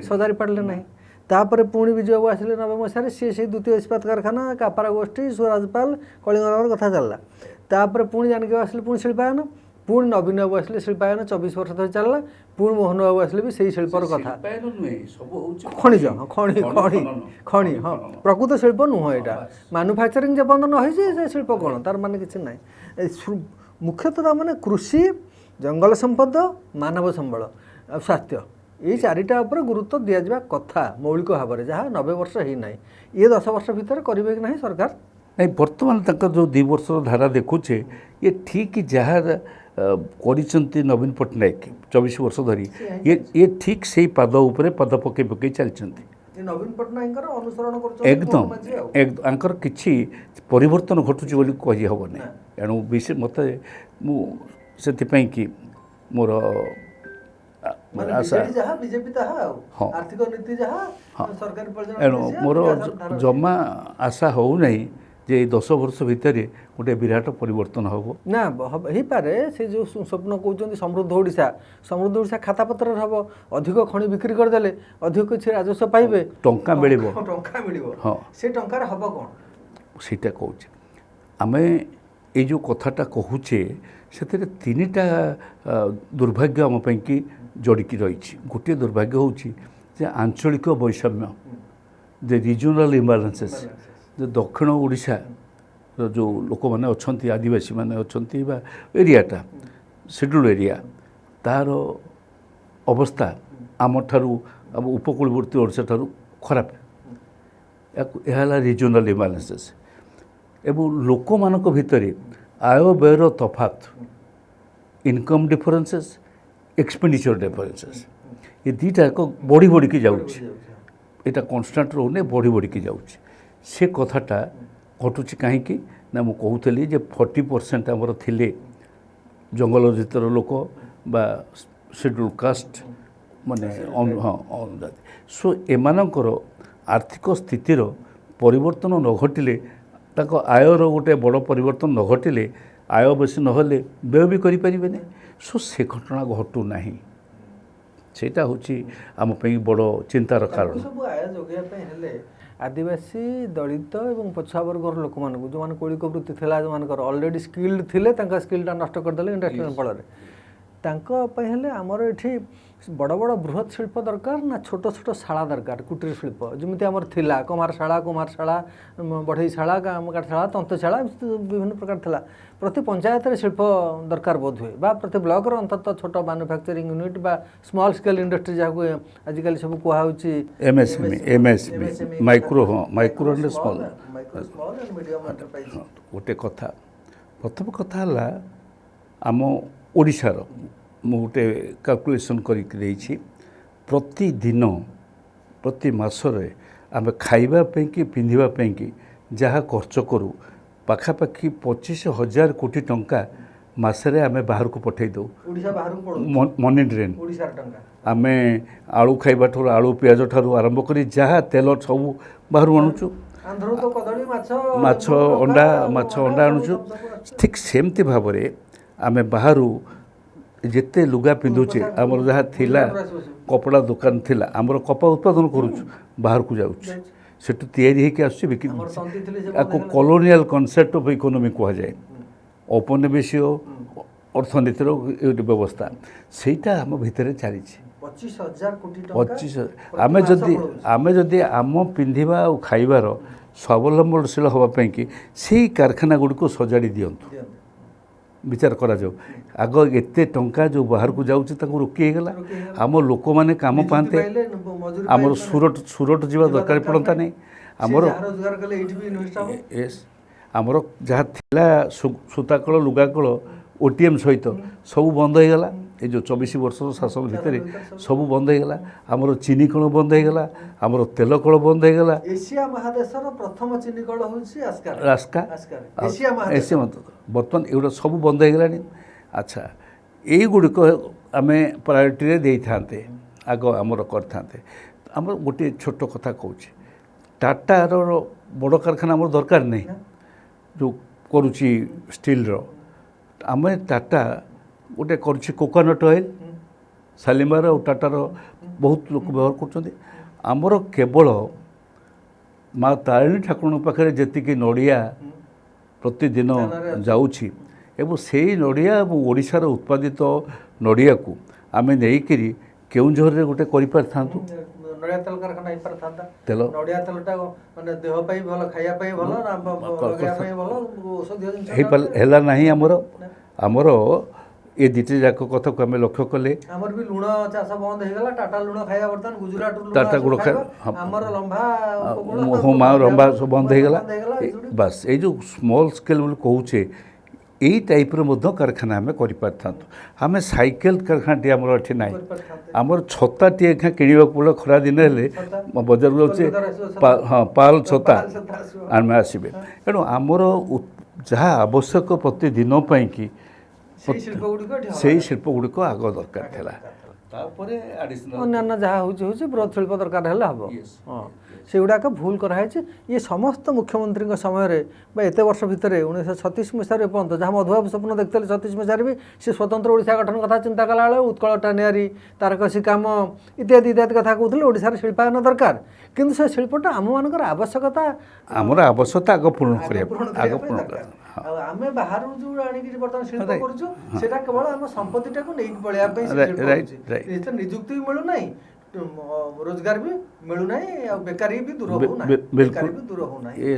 ସଜାଡ଼ି ପାରିଲେ ନାହିଁ। ତାପରେ ପୁଣି ବିଜୁବାବୁ ଆସିଲେ 90 ମସିହାରେ, ସିଏ ସେଇ ଦ୍ୱିତୀୟ ଇସ୍ପାତ କାରଖାନା, କାପାରା ଗୋଷ୍ଠୀ, ସୁରାଜପାଲ, କଳିଙ୍ଗନଗର କଥା ଚାଲିଲା। ତାପରେ ପୁଣି ଜାନକୀ ଆସିଲେ, ପୁଣି ଶିଳ୍ପାୟନ, ପୁଣି ନବୀନ ବାବୁ ଆସିଲେ, ଶିଳ୍ପାୟନ 24 ବର୍ଷ ଧରି ଚାଲିଲା। ପୁଣି ମୋହନ ବାବୁ ଆସିଲେ ବି ସେଇ ଶିଳ୍ପର କଥା, ଖଣିଜ, ଖଣି, ହଁ, ପ୍ରକୃତ ଶିଳ୍ପ ନୁହଁ ଏଇଟା। ମାନୁଫ୍ୟାକ୍ଚରିଂ ଯେ ପର୍ଯ୍ୟନ୍ତ ନ ହେଇଛି, ସେ ଶିଳ୍ପ କ'ଣ, ତାର ମାନେ କିଛି ନାହିଁ। ମୁଖ୍ୟତଃ ତାମାନେ କୃଷି, ଜଙ୍ଗଲ ସମ୍ପଦ, ମାନବ ସମ୍ବଳ ଆଉ ସ୍ୱାସ୍ଥ୍ୟ, ଏଇ 4ଟା ଉପରେ ଗୁରୁତ୍ୱ ଦିଆଯିବା କଥା ମୌଳିକ ଭାବରେ, ଯାହା 90 ବର୍ଷ ହେଇନାହିଁ। ଇଏ 10 ବର୍ଷ ଭିତରେ କରିବେ କି ନାହିଁ ସରକାର? ନାଇଁ, ବର୍ତ୍ତମାନ ତାଙ୍କର ଯେଉଁ 2 ବର୍ଷର ଧାରା ଦେଖୁଛେ, ଇଏ ଠିକ୍ ଯାହା କରିଛନ୍ତି ନବୀନ ପଟ୍ଟନାୟକ 24 ବର୍ଷ ଧରି, ଇଏ ଠିକ୍ ସେଇ ପାଦ ଉପରେ ପାଦ ପକେଇ ପକେଇ ଚାଲିଛନ୍ତି। ନବୀନ ପଟ୍ଟନାୟକଙ୍କର ଅନୁସରଣ କରୁଛନ୍ତି ଏକଦମ ଆଙ୍କର କିଛି ପରିବର୍ତ୍ତନ ଘଟୁଛି ବୋଲି କହି ହେବନି। ଏଣୁ ମୋତେ ମୁଁ ସେଥିପାଇଁ କି ମୋର ଆଶା, ଏଣୁ ମୋର ଜମା ଆଶା ହେଉନାହିଁ ଯେ ଏଇ 10 ବର୍ଷ ଭିତରେ ଗୋଟେ ବିରାଟ ପରିବର୍ତ୍ତନ ହେବ। ନା, ହେଇପାରେ। ସେ ଯେଉଁ ସ୍ୱପ୍ନ କହୁଛନ୍ତି ସମୃଦ୍ଧ ଓଡ଼ିଶା ଖାତାପତ୍ରରେ ହେବ, ଅଧିକ ଖଣି ବିକ୍ରି କରିଦେଲେ ଅଧିକ କିଛି ରାଜସ୍ୱ ପାଇବେ, ଟଙ୍କା ମିଳିବ। ହଁ, ସେ ଟଙ୍କାରେ ହେବ କ'ଣ, ସେଇଟା କହୁଛେ। ଆମେ ଏଇ ଯେଉଁ କଥାଟା କହୁଛେ, ସେଥିରେ 3ଟା ଦୁର୍ଭାଗ୍ୟ ଆମ ପାଇଁକି ଜଡ଼ିକି ରହିଛି। ଗୋଟିଏ ଦୁର୍ଭାଗ୍ୟ ହେଉଛି ଯେ ଆଞ୍ଚଳିକ ବୈଷମ୍ୟ, ଯେ ରିଜନାଲ୍ ଇମ୍ବାଲାନ୍ସେସ୍, ଯେ ଦକ୍ଷିଣ ଓଡ଼ିଶାର ଯେଉଁ ଲୋକମାନେ ଅଛନ୍ତି, ଆଦିବାସୀମାନେ ଅଛନ୍ତି ବା ଏରିଆଟା ସେଡ୍ୟୁଲ୍ ଏରିଆ, ତାର ଅବସ୍ଥା ଆମଠାରୁ, ଆମ ଉପକୂଳବର୍ତ୍ତୀ ଓଡ଼ିଶା ଠାରୁ ଖରାପ। ଏହା ହେଲା ରିଜନାଲ୍ ଇମ୍ବାଲାନ୍ସେସ୍। ଏବଂ ଲୋକମାନଙ୍କ ଭିତରେ ଆୟ ବ୍ୟୟର ତଫାତ, ଇନକମ୍ ଡିଫରେନ୍ସେସ୍, ଏକ୍ସପେଣ୍ଡିଚର୍ ଡିଫରେନ୍ସେସ୍, ଏ 2ଟା ଯାକ ବଢ଼ି ବଢ଼ିକି ଯାଉଛି। ଏଇଟା କନଷ୍ଟାଣ୍ଟ ରହୁନି, ବଢ଼ି ବଢ଼ିକି ଯାଉଛି। ସେ କଥାଟା ଘଟୁଛି କାହିଁକି ନା, ମୁଁ କହୁଥିଲି ଯେ 40% ଆମର ଥିଲେ ଜଙ୍ଗଲ ଭିତର ଲୋକ ବା ସେଡ୍ୟୁଲ୍ କାଷ୍ଟ ମାନେ ହଁ ଅନୁଜାତି ସୋ ଏମାନଙ୍କର ଆର୍ଥିକ ସ୍ଥିତିର ପରିବର୍ତ୍ତନ ନ ଘଟିଲେ ତାଙ୍କ ଆୟର ଗୋଟେ ବଡ଼ ପରିବର୍ତ୍ତନ ନ ଘଟିଲେ ଆୟ ବେଶୀ ନହେଲେ ବ୍ୟୟ ବି କରିପାରିବେନି ସୋ ସେ ଘଟଣା ଘଟୁନାହିଁ ସେଇଟା ହେଉଛି ଆମ ପାଇଁ ବଡ଼ ଚିନ୍ତାର କାରଣ ସବୁ ଆୟ ଯୋଗାଇବା ପାଇଁ ହେଲେ ଆଦିବାସୀ ଦଳିତ ଏବଂ ପଛୁଆ ବର୍ଗର ଲୋକମାନଙ୍କୁ ଯେଉଁମାନେ କୌଳିକ ବୃତ୍ତି ଥିଲା ଯେଉଁମାନଙ୍କର ଅଲରେଡ଼ି ସ୍କିଲ୍ଡ ଥିଲେ ତାଙ୍କ ସ୍କିଲ୍ଟା ନଷ୍ଟ କରିଦେଲେ ଇଣ୍ଡଷ୍ଟ୍ରିଆଲ ଫଳରେ ତାଙ୍କ ପାଇଁ ହେଲେ ଆମର ଏଠି ବଡ଼ ବଡ଼ ବୃହତ୍ ଶିଳ୍ପ ଦରକାର ନା ଛୋଟ ଛୋଟ ଶାଳା ଦରକାର କୁଟୀର ଶିଳ୍ପ ଯେମିତି ଆମର ଥିଲା କୁମାରଶାଳା ବଢ଼େଇଶାଳା କାଠଶାଳା ତନ୍ତଶାଳା ବିଭିନ୍ନ ପ୍ରକାର ଥିଲା ପ୍ରତି ପଞ୍ଚାୟତରେ ଶିଳ୍ପ ଦରକାର ବୋଧ ହୁଏ ବା ପ୍ରତି ବ୍ଲକର ଅନ୍ତତଃ ଛୋଟ ମାନୁଫ୍ୟାକ୍ଚରିଂ ୟୁନିଟ୍ ବା ସ୍ମଲ୍ ସ୍କେଲ୍ ଇଣ୍ଡଷ୍ଟ୍ରି ଯାହାକୁ ଆଜିକାଲି ସବୁ କୁହାହେଉଛି ଏମ୍ଏସ୍ଏମ୍ଇ ମାଇକ୍ରୋ ଆଣ୍ଡ ସ୍ମଲ୍ ଗୋଟେ କଥା ପ୍ରଥମ କଥା ହେଲା ଆମ ଓଡ଼ିଶାର ମୁଁ ଗୋଟେ କାଲକୁଲେସନ୍ କରିକି ଦେଇଛି ପ୍ରତିଦିନ ପ୍ରତି ମାସରେ ଆମେ ଖାଇବା ପାଇଁକି ପିନ୍ଧିବା ପାଇଁକି ଯାହା ଖର୍ଚ୍ଚ କରୁ ପାଖାପାଖି 25,000 କୋଟି ଟଙ୍କା ମାସରେ ଆମେ ବାହାରକୁ ପଠାଇ ଦେଉ ମନି ଡ୍ରେନ୍ ଆମେ ଆଳୁ ଖାଇବା ଠାରୁ ଆଳୁ ପିଆଜ ଠାରୁ ଆରମ୍ଭ କରି ଯାହା ତେଲ ସବୁ ବାହାରୁ ଆଣୁଛୁ ମାଛ ଅଣ୍ଡା ଆଣୁଛୁ ଠିକ୍ ସେମିତି ଭାବରେ ଆମେ ବାହାରୁ ଯେତେ ଲୁଗା ପିନ୍ଧୁଛେ ଆମର ଯାହା ଥିଲା କପଡ଼ା ଦୋକାନ ଥିଲା ଆମର କପା ଉତ୍ପାଦନ କରୁଛୁ ବାହାରକୁ ଯାଉଛି ସେଠୁ ତିଆରି ହେଇକି ଆସୁଛି ବିକ୍ରି ଆକୁ କଲୋନିଆଲ କନସେପ୍ଟ ଅଫ୍ ଇକୋନୋମି କୁହାଯାଏ ଔପନିବେଶୀୟ ଅର୍ଥନୀତିର ବ୍ୟବସ୍ଥା ସେଇଟା ଆମ ଭିତରେ ଚାଲିଛି 25,000 ଆମେ ଯଦି ଆମ ପିନ୍ଧିବା ଆଉ ଖାଇବାର ସ୍ୱାବଲମ୍ବନଶୀଳ ହେବା ପାଇଁକି ସେଇ କାରଖାନା ଗୁଡ଼ିକୁ ସଜାଡ଼ି ଦିଅନ୍ତୁ ବିଚାର କରାଯାଉ ଆଗ ଏତେ ଟଙ୍କା ଯେଉଁ ବାହାରକୁ ଯାଉଛି ତାକୁ ରୋକି ହେଇଗଲା ଆମ ଲୋକମାନେ କାମ ପାଆନ୍ତେ ଆମର ସୁରଟ ଯିବା ଦରକାର ପଡ଼ନ୍ତା ନାହିଁ ଆମର ଯାହା ଥିଲା ସୂତାକଳ ଲୁଗାକଳ OTM ସହିତ ସବୁ ବନ୍ଦ ହେଇଗଲା ଏ ଯେଉଁ 24 ବର୍ଷର ଶାସନ ଭିତରେ ସବୁ ବନ୍ଦ ହେଇଗଲା ଆମର ଚିନି କଳ ବନ୍ଦ ହେଇଗଲା ଆମର ତେଲ କଳ ବନ୍ଦ ହେଇଗଲା ଏସିଆ ମହାଦେଶର ପ୍ରଥମ ଚିନି କଳ ହେଉଛି ରାସ୍କା ଏସିଆ ବର୍ତ୍ତମାନ ଏଗୁଡ଼ା ସବୁ ବନ୍ଦ ହେଇଗଲାଣି ଆଚ୍ଛା ଏଇଗୁଡ଼ିକ ଆମେ ପ୍ରାୟୋରିଟିରେ ଦେଇଥାନ୍ତେ ଆଗ ଆମର କରିଥାନ୍ତେ ଆମର ଗୋଟିଏ ଛୋଟ କଥା କହୁଛି ଟାଟାର ବଡ଼ କାରଖାନା ଆମର ଦରକାର ନାହିଁ ଯେଉଁ କରୁଛି ଷ୍ଟିଲ୍ର ଆମେ ଟାଟା ଗୋଟେ କରୁଛି କୋକୋନଟ୍ ଅଏଲ୍ ଶାଲିମାର ଆଉ ଟାଟାର ବହୁତ ଲୋକ ବ୍ୟବହାର କରୁଛନ୍ତି ଆମର କେବଳ ମା ତାରିଣୀ ଠାକୁରଙ୍କ ପାଖରେ ଯେତିକି ନଡ଼ିଆ ପ୍ରତିଦିନ ଯାଉଛି ଏବଂ ସେଇ ନଡ଼ିଆ ଏବଂ ଓଡ଼ିଶାର ଉତ୍ପାଦିତ ନଡ଼ିଆକୁ ଆମେ ନେଇକରି କେଉଁଝରରେ ଗୋଟେ କରିପାରିଥାନ୍ତୁ ନଡ଼ିଆ ତେଲ କାରଖାନା ହେଇପାରିଥାନ୍ତା ତେଲ ନଡ଼ିଆ ତେଲଟା ମାନେ ଦେହ ପାଇଁ ଭଲ ଖାଇବା ପାଇଁ ଭଲ ଲଗାଇବା ପାଇଁ ଭଲ ଔଷଧୀୟ ଜିନିଷ ହେଲା ନାହିଁ ଆମର ଏ ଦୁଇଟି ଯାକ କଥାକୁ ଆମେ ଲକ୍ଷ୍ୟ କଲେ ଆମର ବି ଲୁଣ ଚାଷ ବନ୍ଦ ହେଇଗଲା ଟାଟା ଲୁଣ ଖାଇବା ବର୍ତ୍ତମାନ ଗୁଜୁରାଟରୁ ଲୁଣ ଆମର ରମ୍ଭା ସବୁ ବନ୍ଦ ହେଇଗଲା ବାସ୍ ଏଇ ଯେଉଁ ସ୍ମଲ୍ ସ୍କେଲ୍ ବୋଲି କହୁଛେ ଏଇ ଟାଇପ୍ର ମଧ୍ୟ କାରଖାନା ଆମେ କରିପାରିଥାନ୍ତୁ ଆମେ ସାଇକେଲ କାରଖାନାଟି ଆମର ଏଠି ନାହିଁ ଆମର ଛତାଟିଏ କିଣିବାକୁ ପଡ଼ିଲେ ଖରା ଦିନ ହେଲେ ବଜାରକୁ ଯାଉଛି ପାଲ ଛତା ଆମେ ଆସିବେ ତେଣୁ ଆମର ଯାହା ଆବଶ୍ୟକ ପ୍ରତିଦିନ ପାଇଁକି ସେଇ ଶିଳ୍ପ ଗୁଡ଼ିକ ଆଗ ଦରକାର ଥିଲା ତାପରେ ଅନ୍ୟାନ୍ୟ ଯାହା ହେଉଛି ବୃହତ ଶିଳ୍ପ ଦରକାର ହେଲେ ହେବ ହଁ ସେଗୁଡ଼ାକ ଭୁଲ କରାହେଇଛି ଇଏ ସମସ୍ତ ମୁଖ୍ୟମନ୍ତ୍ରୀଙ୍କ ସମୟରେ ବା ଏତେ ବର୍ଷ ଭିତରେ 1936 ମସିହାରେ ପର୍ଯ୍ୟନ୍ତ ଯାହା ମଧୁବାବୁ ସ୍ୱପ୍ନ ଦେଖିଥିଲେ 36 ମସିହାରେ ବି ସେ ସ୍ୱତନ୍ତ୍ର ଓଡ଼ିଶା ଗଠନ କଥା ଚିନ୍ତା କଲାବେଳେ ଉତ୍କଳ ଟାଣିଆରୀ ତାରକସି କାମ ଇତ୍ୟାଦି କଥା କହୁଥିଲେ ଓଡ଼ିଶାର ଶିଳ୍ପାୟନ ଦରକାର କିନ୍ତୁ ସେ ଶିଳ୍ପଟା ଆମମାନଙ୍କର ଆବଶ୍ୟକତା ଆଗ ପୂରଣ କରିବା ଆଉ ଆମେ ବାହାରୁ ଯେଉଁ ଆଣିକି ବର୍ତ୍ତମାନ ଶିଳ୍ପ କରୁଛୁ ସେଟା କେବଳ ଆମ ସମ୍ପତ୍ତିଟାକୁ ନେଇକି ପଳେଇବା ପାଇଁ ନିଯୁକ୍ତି ବି ମିଳୁନାହିଁ ରୋଜଗାର ବି ମିଳୁନାହିଁ ଆଉ ବେକାରୀ ବି ଦୂର ହେଉନାହିଁ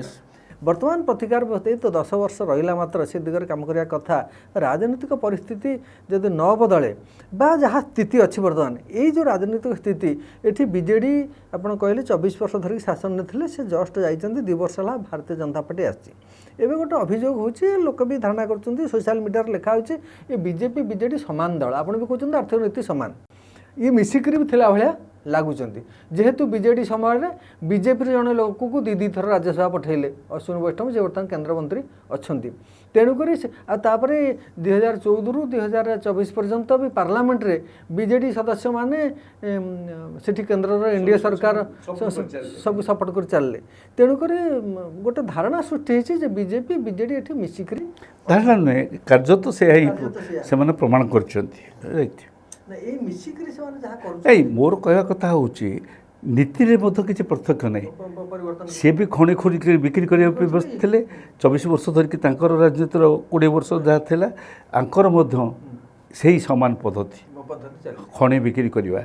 ବର୍ତ୍ତମାନ ପ୍ରତିକାର ତ 10 ବର୍ଷ ରହିଲା ମାତ୍ର ସେ ଦିଗରେ କାମ କରିବା କଥା ରାଜନୈତିକ ପରିସ୍ଥିତି ଯଦି ନ ବଦଳେ ବା ଯାହା ସ୍ଥିତି ଅଛି ବର୍ତ୍ତମାନ ଏଇ ଯେଉଁ ରାଜନୈତିକ ସ୍ଥିତି ଏଠି ବିଜେଡ଼ି ଆପଣ କହିଲେ 24 ବର୍ଷ ଧରିକି ଶାସନରେ ଥିଲେ ସେ ଜଷ୍ଟ ଯାଇଛନ୍ତି 2 ବର୍ଷ ହେଲା ଭାରତୀୟ ଜନତା ପାର୍ଟି ଆସିଛି ଏବେ ଗୋଟେ ଅଭିଯୋଗ ହେଉଛି ଲୋକ ବି ଧାରଣା କରୁଛନ୍ତି ସୋସିଆଲ ମିଡ଼ିଆରେ ଲେଖା ହେଉଛି ଏ ବିଜେପି ବିଜେଡ଼ି ସମାନ ଦଳ ଆପଣ ବି କହୁଛନ୍ତି ଆର୍ଥିକ ନୀତି ସମାନ ଇଏ ମିଶିକିରି ବି ଥିଲା ଭଳିଆ ଲାଗୁଛନ୍ତି। ଯେହେତୁ ବିଜେଡ଼ି ସମୟରେ ବିଜେପିର ଜଣେ ଲୋକକୁ ଦୁଇ ଥର ରାଜ୍ୟସଭା ପଠାଇଲେ ଅଶ୍ୱିନୀ ବୈଷ୍ଣବ, ଯେ ବର୍ତ୍ତମାନ କେନ୍ଦ୍ରମନ୍ତ୍ରୀ ଅଛନ୍ତି। ତେଣୁକରି ଆଉ ତାପରେ 2014ରୁ 2024 ପର୍ଯ୍ୟନ୍ତ ବି ପାର୍ଲାମେଣ୍ଟରେ ବିଜେଡ଼ି ସଦସ୍ୟମାନେ ସେଠି କେନ୍ଦ୍ରର ଏନ୍ଡିଏ ସରକାର ସବୁ ସପୋର୍ଟ କରି ଚାଲିଲେ। ତେଣୁକରି ଗୋଟେ ଧାରଣା ସୃଷ୍ଟି ହେଇଛି ଯେ ବିଜେଡ଼ି ଏଠି ମିଶିକରି, ଧାରଣା ନୁହେଁ, କାର୍ଯ୍ୟ ତ ସେୟା ହିଁ ସେମାନେ ପ୍ରମାଣ କରିଛନ୍ତି। ରାଇଟ୍। ଏଇ ମିଶିକରି ସେମାନେ ଯାହା କରୁଛନ୍ତି, ଏଇ ମୋର କହିବା କଥା ହେଉଛି ନୀତିରେ ମଧ୍ୟ କିଛି ପାର୍ଥକ୍ୟ ନାହିଁ। ପରିବର୍ତ୍ତନ ସିଏ ବି ଖଣି ବିକ୍ରି କରିବା ପାଇଁ ବସିଥିଲେ 24 ବର୍ଷ ଧରିକି, ତାଙ୍କର ରାଜନୀତିର 20 ବର୍ଷ ଯାହା ଥିଲା, ଆଙ୍କର ମଧ୍ୟ ସେଇ ସମାନ ପଦ୍ଧତି ପଦ୍ଧତି ଚାଲିଛି। ଖଣି ବିକ୍ରି କରିବା।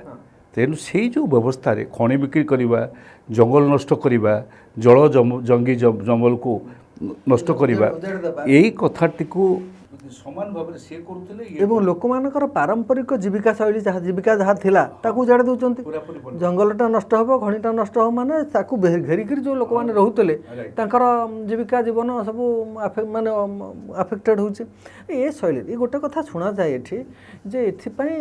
ତେଣୁ ସେଇ ଯେଉଁ ବ୍ୟବସ୍ଥାରେ ଖଣି ବିକ୍ରି କରିବା, ଜଙ୍ଗଲ ନଷ୍ଟ କରିବା, ଜଙ୍ଗୀ ଜଙ୍ଗଲକୁ ନଷ୍ଟ କରିବା, ଏଇ କଥାଟିକୁ ସମାନ ଭାବରେ ସିଏ କରୁଥିଲେ ଏବଂ ଲୋକମାନଙ୍କର ପାରମ୍ପରିକ ଜୀବିକା ଶୈଳୀ ଯାହା ଥିଲା ତାକୁ ଉଜାଡ଼ି ଦେଉଛନ୍ତି। ଜଙ୍ଗଲଟା ନଷ୍ଟ ହେବ, ଖଣିଟା ନଷ୍ଟ ହେବ, ମାନେ ତାକୁ ଘେରିକିରି ଯେଉଁ ଲୋକମାନେ ରହୁଥିଲେ ତାଙ୍କର ଜୀବିକା ଜୀବନ ସବୁ ମାନେ ଆଫେକ୍ଟେଡ଼ ହେଉଛି ଏ ଶୈଳୀ। ଏ ଗୋଟେ କଥା ଶୁଣାଯାଏ ଏଠି ଯେ ଏଥିପାଇଁ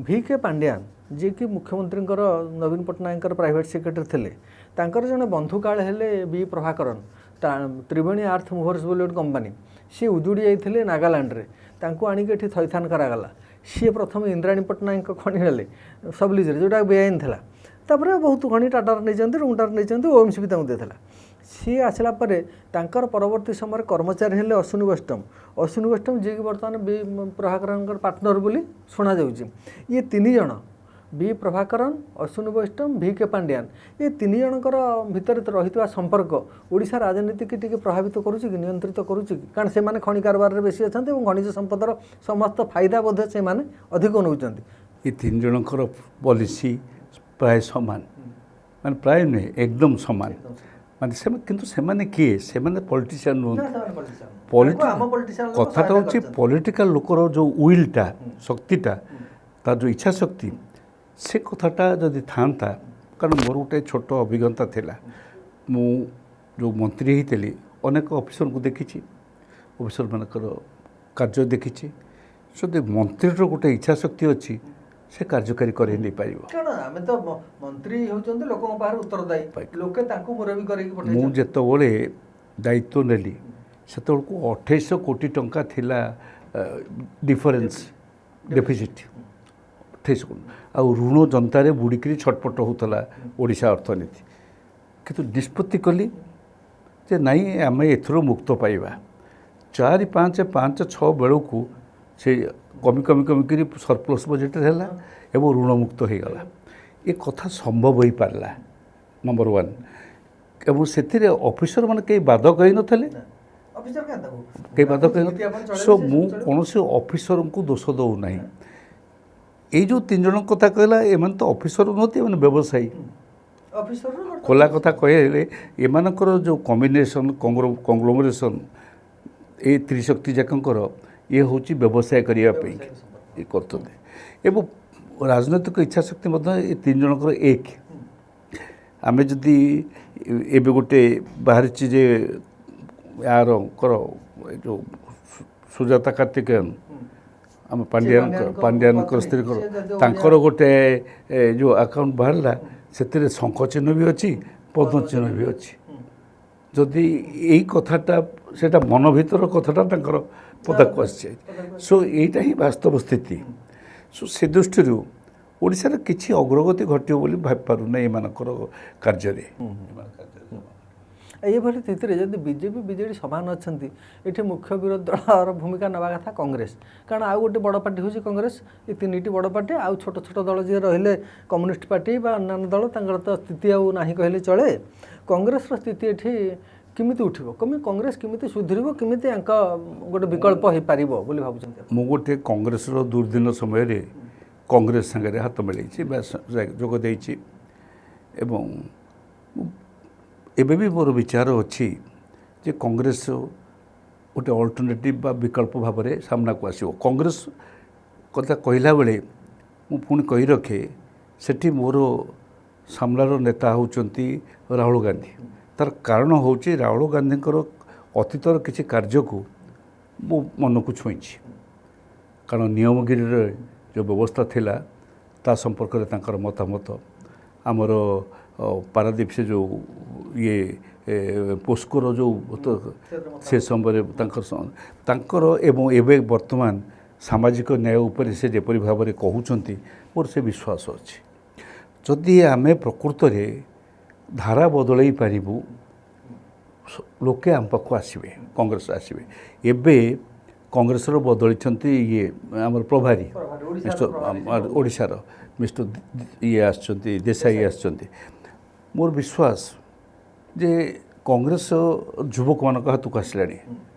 VK ପାଣ୍ଡିଆନ, ଯିଏକି ମୁଖ୍ୟମନ୍ତ୍ରୀଙ୍କର ନବୀନ ପଟ୍ଟନାୟକଙ୍କର ପ୍ରାଇଭେଟ୍ ସେକ୍ରେଟାରୀ ଥିଲେ, ତାଙ୍କର ଜଣେ ବନ୍ଧୁ କାଳେ ହେଲେ B ପ୍ରଭାକରନ୍, ତ୍ରିବେଣୀ ଆର୍ଥ ମୁଭର୍ସ ବୋଲି ଗୋଟେ କମ୍ପାନୀ, ସିଏ ଉଜୁଡ଼ି ଯାଇଥିଲେ ନାଗାଲାଣ୍ଡରେ, ତାଙ୍କୁ ଆଣିକି ଏଠି ଥଇଥାନ କରାଗଲା। ସିଏ ପ୍ରଥମେ ଇନ୍ଦ୍ରାଣୀ ପଟ୍ଟନାୟକଙ୍କ ଖଣି ନେଲେ ସବଲିଜରେ, ଯେଉଁଟା ବେଆଇନ ଥିଲା। ତାପରେ ବହୁତ ଖଣି ଟାଟାର ନେଇଛନ୍ତି, ରୁଙ୍ଗଟାର ନେଇଛନ୍ତି, OMC ବି ତାଙ୍କୁ ଦେଇଥିଲା। ସିଏ ଆସିଲା ପରେ ତାଙ୍କର ପରବର୍ତ୍ତୀ ସମୟରେ କର୍ମଚାରୀ ହେଲେ ଅଶ୍ୱିନୀ ବୈଷ୍ଣବ, ଯିଏକି ବର୍ତ୍ତମାନ B ପ୍ରଭାକରନଙ୍କର ପାର୍ଟନର ବୋଲି ଶୁଣାଯାଉଛି। ଇଏ ତିନି ଜଣ, B ପ୍ରଭାକରନ୍, ଅଶ୍ୱିନୀ ବୈଷ୍ଣବ, VK ପାଣ୍ଡିଆନ, ଏ ତିନି ଜଣଙ୍କର ଭିତରେ ରହିଥିବା ସମ୍ପର୍କ ଓଡ଼ିଶା ରାଜନୀତିକି ଟିକେ ପ୍ରଭାବିତ କରୁଛି କି, ନିୟନ୍ତ୍ରିତ କରୁଛି କି? କାରଣ ସେମାନେ ଖଣି କାରବାରରେ ବେଶୀ ଅଛନ୍ତି ଏବଂ ଖଣିଜ ସମ୍ପଦର ସମସ୍ତ ଫାଇଦା ବୋଧେ ସେମାନେ ଅଧିକ ନେଉଛନ୍ତି। ଏ ତିନି ଜଣଙ୍କର ପଲିସି ପ୍ରାୟ ସମାନ, ମାନେ ପ୍ରାୟ ନୁହେଁ, ଏକଦମ ସମାନ। ମାନେ କିନ୍ତୁ ସେମାନେ କିଏ? ସେମାନେ ପଲିଟିସିଆନ୍ ନୁହନ୍ତି। କଥାଟା ହେଉଛି ପଲିଟିକାଲ ଲୋକର ଯେଉଁ ୱିଲ୍ଟା, ଶକ୍ତିଟା, ତାର ଯେଉଁ ଇଚ୍ଛା ଶକ୍ତି, ସେ କଥାଟା ଯଦି ଥାଆନ୍ତା। କାରଣ ମୋର ଗୋଟେ ଛୋଟ ଅଭିଜ୍ଞତା ଥିଲା। ମୁଁ ଯେଉଁ ମନ୍ତ୍ରୀ ହେଇଥିଲି ଅନେକ ଅଫିସରଙ୍କୁ ଦେଖିଛି, ଅଫିସରମାନଙ୍କର କାର୍ଯ୍ୟ ଦେଖିଛି। ଯଦି ମନ୍ତ୍ରୀର ଗୋଟେ ଇଚ୍ଛା ଶକ୍ତି ଅଛି, ସେ କାର୍ଯ୍ୟକାରୀ କରେଇ ନେଇପାରିବ। କାରଣ ଆମେ ତ ମନ୍ତ୍ରୀ ହେଉଛନ୍ତି ଲୋକଙ୍କ ପାଖରେ ଉତ୍ତରଦାୟୀ, ଲୋକେ ତାଙ୍କୁ ମୁରବି କରିକି ପଠାଇଛନ୍ତି। ମୁଁ ଯେତେବେଳେ ଦାୟିତ୍ୱ ନେଲି ସେତେବେଳକୁ 2800 କୋଟି ଟଙ୍କା ଥିଲା ଡିଫରେନ୍ସ, ଡେଫିସିଟ୍ 2800 କୋଟି। ଆଉ ଋଣ ଜନ୍ତାରେ ବୁଡ଼ିକିରି ଛଟପଟ ହେଉଥିଲା ଓଡ଼ିଶା ଅର୍ଥନୀତି। କିନ୍ତୁ ନିଷ୍ପତ୍ତି କଲି ଯେ ନାଇଁ, ଆମେ ଏଥିରୁ ମୁକ୍ତ ପାଇବା। 4, 5, 5, 6 ବେଳକୁ ସେ କମିକିରି ସରପ୍ଲସ୍ ବଜେଟ୍ରେ ହେଲା ଏବଂ ଋଣମୁକ୍ତ ହୋଇଗଲା। ଏ କଥା ସମ୍ଭବ ହୋଇପାରିଲା, ନମ୍ବର 1। ଏବଂ ସେଥିରେ ଅଫିସରମାନେ କେହି ବାଦ କହିନଥିଲେ, କେହି ବାଦ କହିନଥିଲେ। ସୋ ମୁଁ କୌଣସି ଅଫିସରଙ୍କୁ ଦୋଷ ଦେଉନାହିଁ। ଏଇ ଯେଉଁ 3 ଜଣଙ୍କ କଥା କହିଲା, ଏମାନେ ତ ଅଫିସର ନୁହନ୍ତି, ଏମାନେ ବ୍ୟବସାୟୀ। ଖୋଲା କଥା କହିଲେ ଏମାନଙ୍କର ଯେଉଁ କମ୍ବିନେସନ୍, କଂଗ୍ଲୋମରେସନ୍, ଏ ତ୍ରିଶକ୍ତି ଯାକଙ୍କର ଇଏ ହେଉଛି ବ୍ୟବସାୟ କରିବା ପାଇଁ ଇଏ କରୁଛନ୍ତି। ଏବଂ ରାଜନୈତିକ ଇଚ୍ଛା ଶକ୍ତି ମଧ୍ୟ ଏ 3 ଜଣଙ୍କର ଏକ। ଆମେ ଯଦି ଏବେ ଗୋଟେ ବାହାରିଛି ଯେ ୟାରଙ୍କର ଯେଉଁ ସୁଜାତା କାର୍ତ୍ତିକେୟନ, ଆମ ପାଣ୍ଡିଆନଙ୍କର ସ୍ତ୍ରୀଙ୍କର, ତାଙ୍କର ଗୋଟେ ଯେଉଁ ଆକାଉଣ୍ଟ ବାହାରିଲା, ସେଥିରେ ଶଙ୍ଖ ଚିହ୍ନ ବି ଅଛି, ପଦ୍ମ ଚିହ୍ନ ବି ଅଛି। ଯଦି ଏଇ କଥାଟା, ସେଇଟା ମନ ଭିତର କଥାଟା ତାଙ୍କର ପଦାକୁ ଆସିଛି। ସୋ ଏଇଟା ହିଁ ବାସ୍ତବ ସ୍ଥିତି। ସୋ ସେ ଦୃଷ୍ଟିରୁ ଓଡ଼ିଶାର କିଛି ଅଗ୍ରଗତି ଘଟିବ ବୋଲି ଭାବିପାରୁନାହିଁ ଏମାନଙ୍କର କାର୍ଯ୍ୟରେ। ଏଇଭଳି ସ୍ଥିତିରେ ଯଦି ବିଜେଡ଼ି ସମାନ ଅଛନ୍ତି, ଏଠି ମୁଖ୍ୟ ବିରୋଧୀ ଦଳର ଭୂମିକା ନେବା କଥା କଂଗ୍ରେସ। କାରଣ ଆଉ ଗୋଟେ ବଡ଼ ପାର୍ଟି ହେଉଛି କଂଗ୍ରେସ। ଏ 3ଟି ବଡ଼ ପାର୍ଟି, ଆଉ ଛୋଟ ଛୋଟ ଦଳ ଯିଏ ରହିଲେ କମ୍ୟୁନିଷ୍ଟ ପାର୍ଟି ବା ଅନ୍ୟାନ୍ୟ ଦଳ, ତାଙ୍କର ତ ସ୍ଥିତି ଆଉ ନାହିଁ କହିଲେ ଚଳେ। କଂଗ୍ରେସର ସ୍ଥିତି ଏଠି କେମିତି ଉଠିବ, କଂଗ୍ରେସ କେମିତି ସୁଧୁରିବ, କେମିତି ୟାଙ୍କ ଗୋଟେ ବିକଳ୍ପ ହୋଇପାରିବ ବୋଲି ଭାବୁଛନ୍ତି? ମୁଁ ଗୋଟେ କଂଗ୍ରେସର ଦୁର୍ଦ୍ଦିନ ସମୟରେ କଂଗ୍ରେସ ସାଙ୍ଗରେ ହାତ ମିଳେଇଛି ବା ଯୋଗ ଦେଇଛି। ଏବଂ ଏବେ ବି ମୋର ବିଚାର ଅଛି ଯେ କଂଗ୍ରେସ ଗୋଟେ ଅଲ୍ଟରନେଟିଭ୍ ବା ବିକଳ୍ପ ଭାବରେ ସାମ୍ନାକୁ ଆସିବ। କଂଗ୍ରେସ କଥା କହିଲା ବେଳେ ମୁଁ ପୁଣି କହି ରଖେ, ସେଠି ମୋର ସାମ୍ନାର ନେତା ହେଉଛନ୍ତି ରାହୁଲ ଗାନ୍ଧୀ। ତାର କାରଣ ହେଉଛି ରାହୁଲ ଗାନ୍ଧୀଙ୍କର ଅତୀତର କିଛି କାର୍ଯ୍ୟକୁ ମୋ ମନକୁ ଛୁଇଁଛି। କାରଣ ନିୟମଗିରିରେ ଯେଉଁ ବ୍ୟବସ୍ଥା ଥିଲା, ତା ସମ୍ପର୍କରେ ତାଙ୍କର ମତାମତ ଆମର ପାରାଦୀପ ସେ ଯେଉଁ ଇଏ ପୋସ୍କୋର ଯେଉଁ ସେ ସମୟରେ ତାଙ୍କର ଏବଂ ଏବେ ବର୍ତ୍ତମାନ ସାମାଜିକ ନ୍ୟାୟ ଉପରେ ସେ ଯେପରି ଭାବରେ କହୁଛନ୍ତି ମୋର ସେ ବିଶ୍ୱାସ ଅଛି। ଯଦି ଆମେ ପ୍ରକୃତରେ ଧାରା ବଦଳାଇ ପାରିବୁ ଲୋକେ ଆମ ପାଖକୁ ଆସିବେ, କଂଗ୍ରେସ ଆସିବେ। ଏବେ କଂଗ୍ରେସର ବଦଳିଛନ୍ତି ଇଏ ଆମର ପ୍ରଭାରୀ ଓଡ଼ିଶାର ମିଷ୍ଟର ଇଏ ଆସିଛନ୍ତି ଦେଶାଇ ଆସିଛନ୍ତି। ମୋର ବିଶ୍ୱାସ ଯେ କଂଗ୍ରେସ ଯୁବକମାନଙ୍କ ହାତକୁ ଆସିଲାଣି,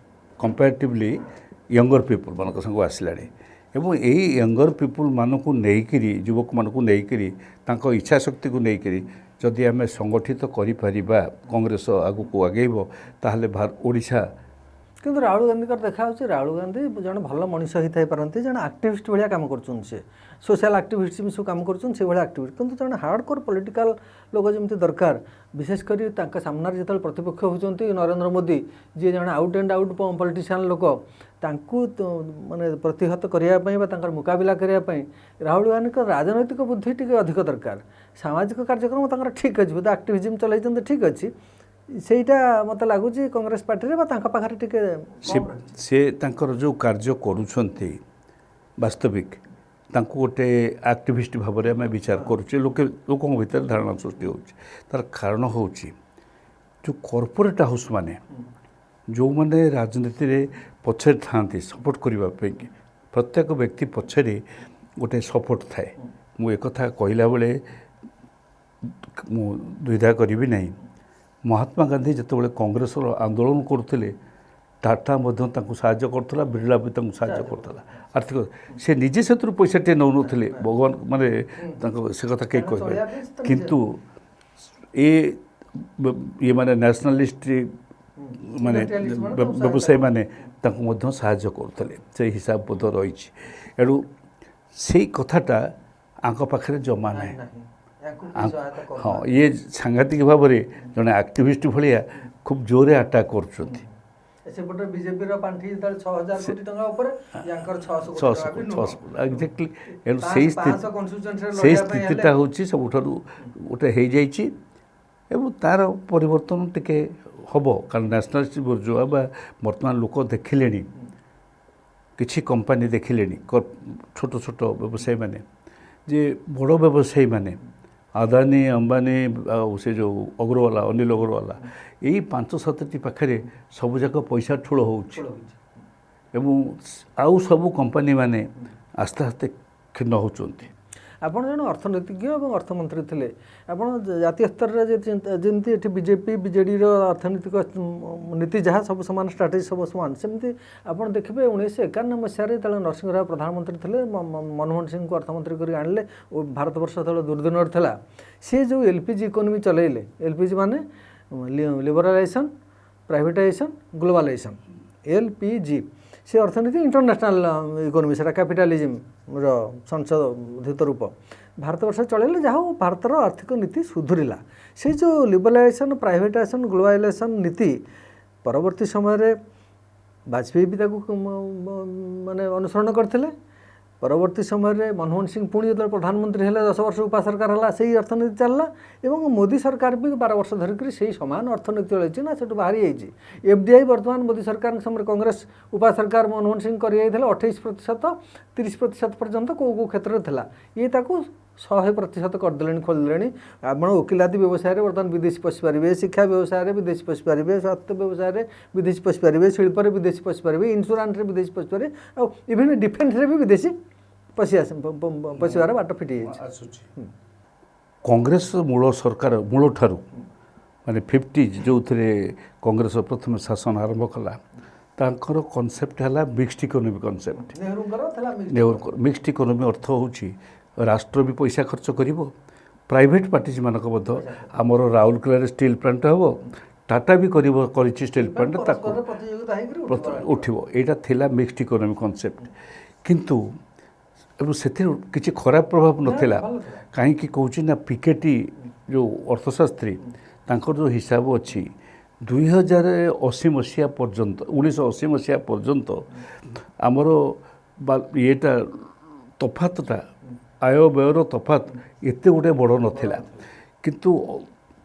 କମ୍ପାରେଟିଭଲି ୟଙ୍ଗର ପିପୁଲ୍ ମାନଙ୍କ ସାଙ୍ଗକୁ ଆସିଲାଣି ଏବଂ ଏହି ୟଙ୍ଗର ପିପୁଲ୍ମାନଙ୍କୁ ନେଇକରି ଯୁବକମାନଙ୍କୁ ନେଇକରି ତାଙ୍କ ଇଚ୍ଛା ଶକ୍ତିକୁ ନେଇକରି ଯଦି ଆମେ ସଂଗଠିତ କରିପାରିବା କଂଗ୍ରେସ ଆଗକୁ ଆଗେଇବ ତାହେଲେ ଓଡ଼ିଶା। କିନ୍ତୁ ରାହୁଲ ଗାନ୍ଧୀଙ୍କର ଦେଖାହେଉଛି ରାହୁଲ ଗାନ୍ଧୀ ଜଣେ ଭଲ ମଣିଷ ହେଇଥାଇପାରନ୍ତି, ଜଣେ ଆକ୍ଟିଭିଷ୍ଟ ଭଳିଆ କାମ କରୁଛନ୍ତି, ସେ ସୋସିଆଲ ଆକ୍ଟିଭିଷ୍ଟ ସବୁ କାମ କରୁଛନ୍ତି ସେଇଭଳିଆ ଆକ୍ଟିଭିଷ୍ଟ। କିନ୍ତୁ ଜଣେ ହାର୍ଡ଼କୋର୍ ପଲିଟିକାଲ ଲୋକ ଯେମିତି ଦରକାର, ବିଶେଷ କରି ତାଙ୍କ ସାମ୍ନାରେ ଯେତେବେଳେ ପ୍ରତିପକ୍ଷ ହେଉଛନ୍ତି ନରେନ୍ଦ୍ର ମୋଦି, ଯିଏ ଜଣେ ଆଉଟ୍ ଆଣ୍ଡ ଆଉଟ୍ ପଲିଟିସିଆନ୍ ଲୋକ, ତାଙ୍କୁ ମାନେ ପ୍ରତିହତ କରିବା ପାଇଁ ବା ତାଙ୍କର ମୁକାବିଲା କରିବା ପାଇଁ ରାହୁଲ ଗାନ୍ଧୀଙ୍କ ରାଜନୈତିକ ବୁଦ୍ଧି ଟିକେ ଅଧିକ ଦରକାର। ସାମାଜିକ କାର୍ଯ୍ୟକ୍ରମ ତାଙ୍କର ଠିକ୍ ଅଛି, ବୋଧେ ଆକ୍ଟିଭିଜମ୍ ଚଲାଇଛନ୍ତି ଠିକ୍ ଅଛି, ସେଇଟା ମୋତେ ଲାଗୁଛି କଂଗ୍ରେସ ପାର୍ଟିରେ ବା ତାଙ୍କ ପାଖରେ ଟିକେ ସେ ତାଙ୍କର ଯେଉଁ କାର୍ଯ୍ୟ କରୁଛନ୍ତି ବାସ୍ତବିକ ତାଙ୍କୁ ଗୋଟେ ଆକ୍ଟିଭିଷ୍ଟ ଭାବରେ ଆମେ ବିଚାର କରୁଛେ, ଲୋକଙ୍କ ଭିତରେ ଧାରଣା ସୃଷ୍ଟି ହେଉଛି। ତାର କାରଣ ହେଉଛି ଯେଉଁ କର୍ପୋରେଟ୍ ହାଉସ୍ ମାନେ ଯେଉଁମାନେ ରାଜନୀତିରେ ପଛରେ ଥାଆନ୍ତି ସପୋର୍ଟ କରିବା ପାଇଁ, ପ୍ରତ୍ୟେକ ବ୍ୟକ୍ତି ପଛରେ ଗୋଟେ ସପୋର୍ଟ ଥାଏ। ମୁଁ ଏକଥା କହିଲା ବେଳେ ମୁଁ ଦ୍ୱିଧା କରିବି ନାହିଁ। ମହାତ୍ମା ଗାନ୍ଧୀ ଯେତେବେଳେ କଂଗ୍ରେସର ଆନ୍ଦୋଳନ କରୁଥିଲେ ଟାଟା ମଧ୍ୟ ତାଙ୍କୁ ସାହାଯ୍ୟ କରୁଥିଲା, ବିର୍ଲା ବି ତାଙ୍କୁ ସାହାଯ୍ୟ କରୁଥିଲା ଆର୍ଥିକ। ସେ ନିଜେ ସେଥିରୁ ପଇସାଟିଏ ନେଉନଥିଲେ, ଭଗବାନ ମାନେ ତାଙ୍କ ସେ କଥା କେହି କହିବେ। କିନ୍ତୁ ଇଏ ମାନେ ନ୍ୟାସନାଲିଷ୍ଟ ମାନେ ବ୍ୟବସାୟୀମାନେ ତାଙ୍କୁ ମଧ୍ୟ ସାହାଯ୍ୟ କରୁଥିଲେ, ସେଇ ହିସାବ ବୋଧ ରହିଛି। ଏଣୁ ସେଇ କଥାଟା ଆଙ୍କ ପାଖରେ ଜମା ନାହିଁ। ହଁ, ଇଏ ସାଂଘାତିକ ଭାବରେ ଜଣେ ଆକ୍ଟିଭିଷ୍ଟ ଭଳିଆ ଖୁବ୍ ଜୋରରେ ଆଟାକ୍ କରୁଛନ୍ତି। ସେପଟେ ବିଜେପିର ପାଣ୍ଠି ଯେତେବେଳେ 6,000 କୋଟି ଟଙ୍କା ଉପରେ, ୟାଙ୍କର 600 ଏକ୍ଜାକ୍ଟଲି। ଏଣୁ ସେଇ ସ୍ଥିତିଟା ହେଉଛି ସବୁଠାରୁ ଗୋଟେ ହେଇଯାଇଛି ଏବଂ ତା'ର ପରିବର୍ତ୍ତନ ଟିକେ ହେବ। କାରଣ ନ୍ୟାସନାଲିଷ୍ଟ ବୋର୍ଜୁଆ ବା ବର୍ତ୍ତମାନ ଲୋକ ଦେଖିଲେଣି, କିଛି କମ୍ପାନୀ ଦେଖିଲେଣି, ଛୋଟ ଛୋଟ ବ୍ୟବସାୟୀମାନେ ଯେ ବଡ଼ ବ୍ୟବସାୟୀମାନେ ଆଦାନୀ ଅମ୍ବାନୀ ଆଉ ସେ ଯେଉଁ ଅଗ୍ରୱାଲା ଅନିଲ ଅଗ୍ରୱାଲା ଏଇ 5-7ଟି ପାଖରେ ସବୁଯାକ ପଇସା ଠୁଳ ହେଉଛି ଏବଂ ଆଉ ସବୁ କମ୍ପାନୀମାନେ ଆସ୍ତେ ଆସ୍ତେ କ୍ଷୀଣ ହେଉଛନ୍ତି। ଆପଣ ଜଣେ ଅର୍ଥନୀତିଜ୍ଞ ଏବଂ ଅର୍ଥମନ୍ତ୍ରୀ ଥିଲେ। ଆପଣ ଜାତୀୟ ସ୍ତରରେ ଯେମିତି ଏଠି ବିଜେପି ବିଜେଡ଼ିର ଅର୍ଥନୈତିକ ନୀତି ଯାହା ସବୁ ସମାନ, ଷ୍ଟ୍ରାଟେଜି ସବୁ ସମାନ, ସେମିତି ଆପଣ ଦେଖିବେ 1951 ମସିହାରେ ଯେତେବେଳେ ନରସିଂହ ରାଓ ପ୍ରଧାନମନ୍ତ୍ରୀ ଥିଲେ, ମନମୋହନ ସିଂଙ୍କୁ ଅର୍ଥମନ୍ତ୍ରୀ କରି ଆଣିଲେ ଓ ଭାରତବର୍ଷ ଯେତେବେଳେ ଦୁର୍ଦ୍ଦିନରେ ଥିଲା, ସେ ଯେଉଁ ଏଲ୍ପିଜି ଇକୋନୋମି ଚଲେଇଲେ, ଏଲ୍ପିଜି ମାନେ ଲିବରାଲାଇଜେସନ୍, ପ୍ରାଇଭେଟାଇଜେସନ୍, ଗ୍ଲୋବାଲାଇଜେସନ୍, ଏଲ୍ପିଜି, ସେ ଅର୍ଥନୀତି ଇଣ୍ଟରନ୍ୟାସନାଲ ଇକୋନୋମି, ସେଟା କ୍ୟାପିଟାଲିଜିମ୍ର ସଂଶୋଧିତ ରୂପ ଭାରତବର୍ଷ ଚଳେଇଲେ, ଯାହା ହଉ ଭାରତର ଆର୍ଥିକ ନୀତି ସୁଧୁରିଲା। ସେଇ ଯେଉଁ ଲିବରାଲାଇଜେସନ୍, ପ୍ରାଇଭେଟାଇଜେସନ୍, ଗ୍ଲୋବାଲାଇଜେସନ୍ ନୀତି ପରବର୍ତ୍ତୀ ସମୟରେ ବାଜପେୟୀ ବି ତାକୁ ମାନେ ଅନୁସରଣ କରିଥିଲେ। ପରବର୍ତ୍ତୀ ସମୟରେ ମନମୋହନ ସିଂ ପୁଣି ଯେତେବେଳେ ପ୍ରଧାନମନ୍ତ୍ରୀ ହେଲେ, 10 ବର୍ଷ ଉପା ସରକାର ହେଲା, ସେଇ ଅର୍ଥନୀତି ଚାଲିଲା ଏବଂ ମୋଦି ସରକାର ବି 12 ବର୍ଷ ଧରିକରି ସେଇ ସମାନ ଅର୍ଥନୀତି ଚଳେଇଛି ନା, ସେଠୁ ବାହାରି ଯାଇଛି। ଏଫ୍ଡିଆଇ ବର୍ତ୍ତମାନ ମୋଦି ସରକାରଙ୍କ ସମୟରେ କଂଗ୍ରେସ ଉପା ସରକାର ମନମୋହନ ସିଂ କରିଯାଇଥିଲେ 28%, 30% ପର୍ଯ୍ୟନ୍ତ କେଉଁ କେଉଁ କ୍ଷେତ୍ରରେ ଥିଲା, ଇଏ ତାକୁ 100% କରିଦେଲେଣି, ଖୋଲିଦେଲେଣି। ଆପଣ ଓକିଲାତି ବ୍ୟବସାୟରେ ବର୍ତ୍ତମାନ ବିଦେଶୀ ପଶିପାରିବେ, ଶିକ୍ଷା ବ୍ୟବସାୟରେ ବିଦେଶୀ ପଶିପାରିବେ, ସ୍ୱାସ୍ଥ୍ୟ ବ୍ୟବସାୟରେ ବିଦେଶୀ ପଶିପାରିବେ, ଶିଳ୍ପରେ ବିଦେଶୀ ପଶିପାରିବେ, ଇନ୍ସୁରାନ୍ସରେ ବିଦେଶୀ ପଶିପାରିବେ, ଆଉ ଇଭିନ୍ ଡିଫେନ୍ସରେ ବି ବିଦେଶୀ ପଶିବାର ବାଟ ଫିଟି ଯାଇଛି। କଂଗ୍ରେସ ମୂଳ ସରକାର ମୂଳଠାରୁ ମାନେ 50s ଯେଉଁଥିରେ କଂଗ୍ରେସ ପ୍ରଥମେ ଶାସନ ଆରମ୍ଭ କଲା, ତାଙ୍କର କନସେପ୍ଟ ହେଲା mixed economy concept. Mixed economy ଅର୍ଥ ହେଉଛି ରାଷ୍ଟ୍ର ବି ପଇସା ଖର୍ଚ୍ଚ କରିବ, ପ୍ରାଇଭେଟ୍ ପାର୍ଟିଜମାନଙ୍କ ମଧ୍ୟ, ଆମର ରାଉରକେଲାରେ ଷ୍ଟିଲ୍ ପ୍ଲାଣ୍ଟ ହେବ, ଟାଟା ବି କରିଛି ଷ୍ଟିଲ୍ ପ୍ଲାଣ୍ଟ, ତାକୁ ଉଠିବ। ଏଇଟା ଥିଲା ମିକ୍ସଡ ଇକୋନୋମି କନସେପ୍ଟ। କିନ୍ତୁ ଏବଂ ସେଥିରୁ କିଛି ଖରାପ ପ୍ରଭାବ ନଥିଲା। କାହିଁକି କହୁଛି ନା, ପିକେଟି ଯେଉଁ ଅର୍ଥଶାସ୍ତ୍ରୀ ତାଙ୍କର ଯେଉଁ ହିସାବ ଅଛି 2080 ମସିହା ପର୍ଯ୍ୟନ୍ତ, 1980 ମସିହା ପର୍ଯ୍ୟନ୍ତ ଆମର ଇଏଟା ତଫାତଟା ଆୟ ବ୍ୟୟର ତଫାତ ଏତେ ଗୋଟେ ବଡ଼ ନଥିଲା, କିନ୍ତୁ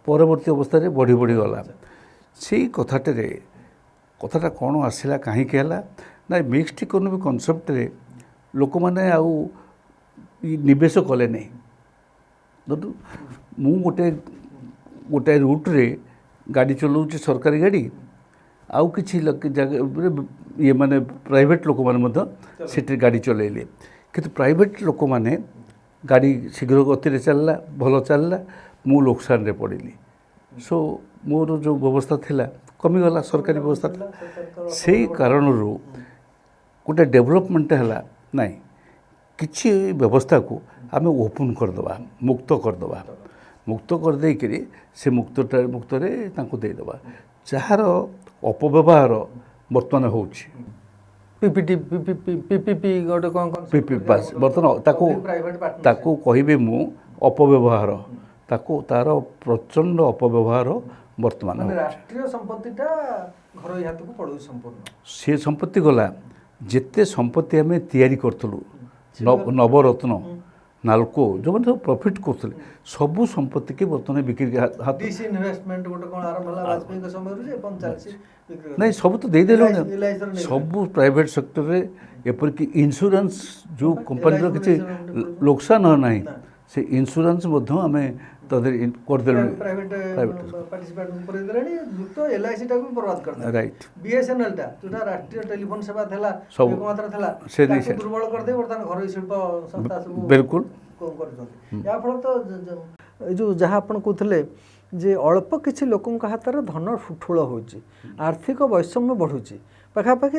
ପରବର୍ତ୍ତୀ ଅବସ୍ଥାରେ ବଢ଼ି ବଢ଼ି ଗଲା। ସେଇ କଥାଟା କ'ଣ ଆସିଲା, କାହିଁକି ହେଲା ନା ମିକ୍ସଡ ଇକୋନୋମି କନସେପ୍ଟରେ ଲୋକମାନେ ଆଉ ନିବେଶ କଲେ ନାହିଁ। ଧରନ୍ତୁ ମୁଁ ଗୋଟାଏ ରୁଟ୍ରେ ଗାଡ଼ି ଚଲାଉଛି, ସରକାରୀ ଗାଡ଼ି, ଆଉ କିଛି ଜାଗାରେ ଇଏ ମାନେ ପ୍ରାଇଭେଟ୍ ଲୋକମାନେ ମଧ୍ୟ ସେଠି ଗାଡ଼ି ଚଲାଇଲେ, କିନ୍ତୁ ପ୍ରାଇଭେଟ୍ ଲୋକମାନେ ଗାଡ଼ି ଶୀଘ୍ର ଗତିରେ ଚାଲିଲା, ଭଲ ଚାଲିଲା, ମୁଁ ଲୋକସାନରେ ପଡ଼ିଲି। ସୋ ମୋର ଯେଉଁ ବ୍ୟବସ୍ଥା ଥିଲା କମିଗଲା, ସରକାରୀ ବ୍ୟବସ୍ଥା ଥିଲା। ସେଇ କାରଣରୁ ଗୋଟେ ଡେଭଲପମେଣ୍ଟ ହେଲା, ନାଇଁ କିଛି ବ୍ୟବସ୍ଥାକୁ ଆମେ ଓପନ୍ କରିଦେବା, ମୁକ୍ତ କରିଦେଇକରି ସେ ମୁକ୍ତରେ ତାଙ୍କୁ ଦେଇଦେବା। ଯାହାର ଅପବ୍ୟବହାର ବର୍ତ୍ତମାନ ହେଉଛି, ପିପିପି ଗୋଟେ କ'ଣ ବାସ୍ ବର୍ତ୍ତମାନ ତାକୁ କହିବି ମୁଁ ଅପବ୍ୟବହାର, ତାର ପ୍ରଚଣ୍ଡ ଅପବ୍ୟବହାର ବର୍ତ୍ତମାନ ରାଷ୍ଟ୍ରୀୟ ସମ୍ପତ୍ତିଟା ଘରୋଇ ହାତକୁ ପଡ଼ୁଛି ସମ୍ପୂର୍ଣ୍ଣ। ସେ ସମ୍ପତ୍ତି ଗଲା, ଯେତେ ସମ୍ପତ୍ତି ଆମେ ତିଆରି କରୁଥିଲୁ, ନବରତ୍ନ, ନାଲକୋ, ଯେଉଁମାନେ ସବୁ ପ୍ରଫିଟ୍ କରୁଥିଲେ, ସବୁ ସମ୍ପତ୍ତିକି ବର୍ତ୍ତମାନ ବିକ୍ରି ଇନଭେଷ୍ଟମେଣ୍ଟ ଗୋଟେ କ'ଣ ଆରମ୍ଭ ହେଲା ବାଜପେୟୀଙ୍କ ସମୟରୁ ଯେ ଏବଂ ଚାଲିଛି। ନାଇଁ ସବୁ ତ ଦେଇଦେଲୁଣି, ସବୁ ପ୍ରାଇଭେଟ୍ ସେକ୍ଟରରେ, ଏପରିକି ଇନ୍ସୁରାନ୍ସ ଯେଉଁ କମ୍ପାନୀର କିଛି ଲୋକସାନ ନାହିଁ, ସେ ଇନ୍ସୁରାନ୍ସ ମଧ୍ୟ ଆମେ ତା ଦେହରେ କରିଦେଲୁଣି। ରାଇଟ୍, ବିଏସ୍ଏନ୍ଏଲ୍ଟା ଯେଉଁଟା ରାଷ୍ଟ୍ରୀୟ ଟେଲିଫୋନ ସେବା ଥିଲା, ସବୁ ମାତ୍ରା ଥିଲା, ସେ ଦୁର୍ବଳ କରିଦେଇ ବର୍ତ୍ତମାନ ଘରୋଇ ଶିଳ୍ପ ସଂସ୍ଥା ସବୁ ବିଲକୁଲ କରୁଛନ୍ତି। ଏହାଫଳରେ ତ ଏଇ ଯେଉଁ ଯାହା ଆପଣ କହୁଥିଲେ ଯେ ଅଳ୍ପ କିଛି ଲୋକଙ୍କ ହାତରେ ଧନ ଠୁଳ ହେଉଛି, ଆର୍ଥିକ ବୈଷମ୍ୟ ବଢ଼ୁଛି। ପାଖାପାଖି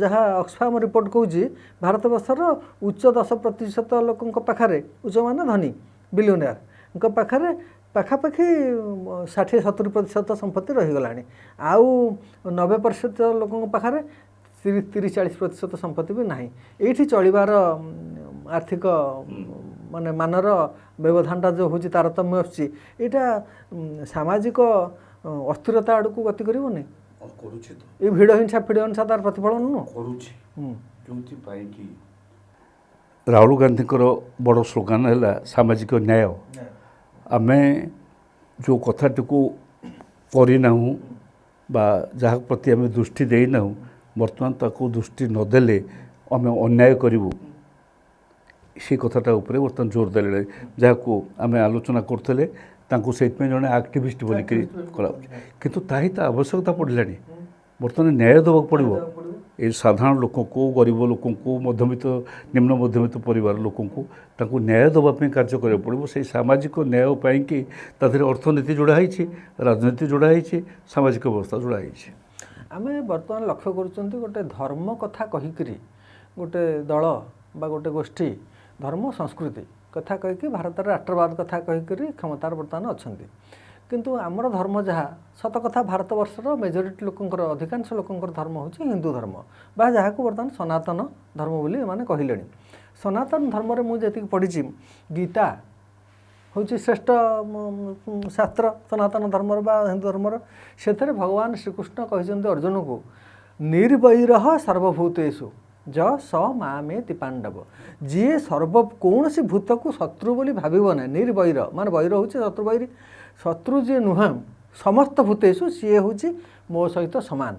ଯାହା ଅକ୍ସଫାମ ରିପୋର୍ଟ କହୁଛି, ଭାରତବର୍ଷର ଉଚ୍ଚ 10% ଲୋକଙ୍କ ପାଖରେ, ଉଚ୍ଚମାନେ ଧନୀ ବିଲିୟନିୟରଙ୍କ ପାଖରେ ପାଖାପାଖି 60-70% ସମ୍ପତ୍ତି ରହିଗଲାଣି, ଆଉ 90% ଲୋକଙ୍କ ପାଖରେ 30-40% ସମ୍ପତ୍ତି ବି ନାହିଁ। ଏଇଠି ଚଳିବାର ଆର୍ଥିକ ମାନେ ମାନର ବ୍ୟବଧାନଟା ଯେଉଁ ହେଉଛି, ତାରତମ୍ୟ ଆସୁଛି, ଏଇଟା ସାମାଜିକ ଅସ୍ଥିରତା ଆଡ଼କୁ ଗତି କରିବନି? କରୁଛି ତ, ଏଇ ଭିଡ଼ ହିଂସା ତାର ପ୍ରତିଫଳନ ନୁହଁ କରୁଛି। ଯେଉଁଥିପାଇଁ କି ରାହୁଲ ଗାନ୍ଧୀଙ୍କର ବଡ଼ ସ୍ଲୋଗାନ ହେଲା ସାମାଜିକ ନ୍ୟାୟ। ଆମେ ଯେଉଁ କଥାଟିକୁ କରିନାହୁଁ ବା ଯାହା ପ୍ରତି ଆମେ ଦୃଷ୍ଟି ଦେଇନାହୁଁ, ବର୍ତ୍ତମାନ ତାକୁ ଦୃଷ୍ଟି ନଦେଲେ ଆମେ ଅନ୍ୟାୟ କରିବୁ, ସେ କଥାଟା ଉପରେ ବର୍ତ୍ତମାନ ଜୋର ଦେଲେ। ଯାହାକୁ ଆମେ ଆଲୋଚନା କରୁଥିଲେ, ତାଙ୍କୁ ସେଇଥିପାଇଁ ଜଣେ ଆକ୍ଟିଭିଷ୍ଟ ବୋଲିକରି କରାଉଛି, କିନ୍ତୁ ତାହି ତା ଆବଶ୍ୟକତା ପଡ଼ିଲାଣି। ବର୍ତ୍ତମାନ ନ୍ୟାୟ ଦେବାକୁ ପଡ଼ିବ ଏଇ ସାଧାରଣ ଲୋକଙ୍କୁ, ଗରିବ ଲୋକଙ୍କୁ, ନିମ୍ନ ମଧ୍ୟବିତ୍ତ ପରିବାର ଲୋକଙ୍କୁ, ତାଙ୍କୁ ନ୍ୟାୟ ଦେବା ପାଇଁ କାର୍ଯ୍ୟ କରିବାକୁ ପଡ଼ିବ। ସେଇ ସାମାଜିକ ନ୍ୟାୟ ପାଇଁକି ତା ଦେହରେ ଅର୍ଥନୀତି ଯୋଡ଼ା ହେଇଛି, ରାଜନୀତି ଯୋଡ଼ା ହେଇଛି, ସାମାଜିକ ବ୍ୟବସ୍ଥା ଯୋଡ଼ା ହେଇଛି। ଆମେ ବର୍ତ୍ତମାନ ଲକ୍ଷ୍ୟ କରୁଛନ୍ତି ଗୋଟେ ଧର୍ମ କଥା କହିକିରି ଗୋଟେ ଦଳ ବା ଗୋଟେ ଗୋଷ୍ଠୀ ଧର୍ମ ସଂସ୍କୃତି କଥା କହିକି ଭାରତର ରାଷ୍ଟ୍ରବାଦ କଥା କହିକରି କ୍ଷମତାର ବର୍ତ୍ତମାନ ଅଛନ୍ତି। କିନ୍ତୁ ଆମର ଧର୍ମ ଯାହା ସତ କଥା, ଭାରତବର୍ଷର ମେଜରିଟି ଲୋକଙ୍କର, ଅଧିକାଂଶ ଲୋକଙ୍କର ଧର୍ମ ହେଉଛି ହିନ୍ଦୁ ଧର୍ମ, ବା ଯାହାକୁ ବର୍ତ୍ତମାନ ସନାତନ ଧର୍ମ ବୋଲି ଏମାନେ କହିଲେଣି। ସନାତନ ଧର୍ମରେ ମୁଁ ଯେତିକି ପଢ଼ିଛି, ଗୀତା ହେଉଛି ଶ୍ରେଷ୍ଠ ଶାସ୍ତ୍ର ସନାତନ ଧର୍ମର ବା ହିନ୍ଦୁ ଧର୍ମର। ସେଥିରେ ଭଗବାନ ଶ୍ରୀକୃଷ୍ଣ କହିଛନ୍ତି ଅର୍ଜୁନକୁ, ନିର୍ବୈରଃ ସର୍ବଭୂତେଷୁ ଯ ସ ମାମେତି ପାଣ୍ଡବ। ଯିଏ କୌଣସି ଭୂତକୁ ଶତ୍ରୁ ବୋଲି ଭାବିବ ନାହିଁ, ନିର୍ବୈର ମାନେ ବୈର ହେଉଛି ଶତ୍ରୁବୈରୀ, ଶତ୍ରୁ ଯିଏ ନୁହେଁ, ସମସ୍ତ ଭୂତେଷୁ ସିଏ ହେଉଛି ମୋ ସହିତ ସମାନ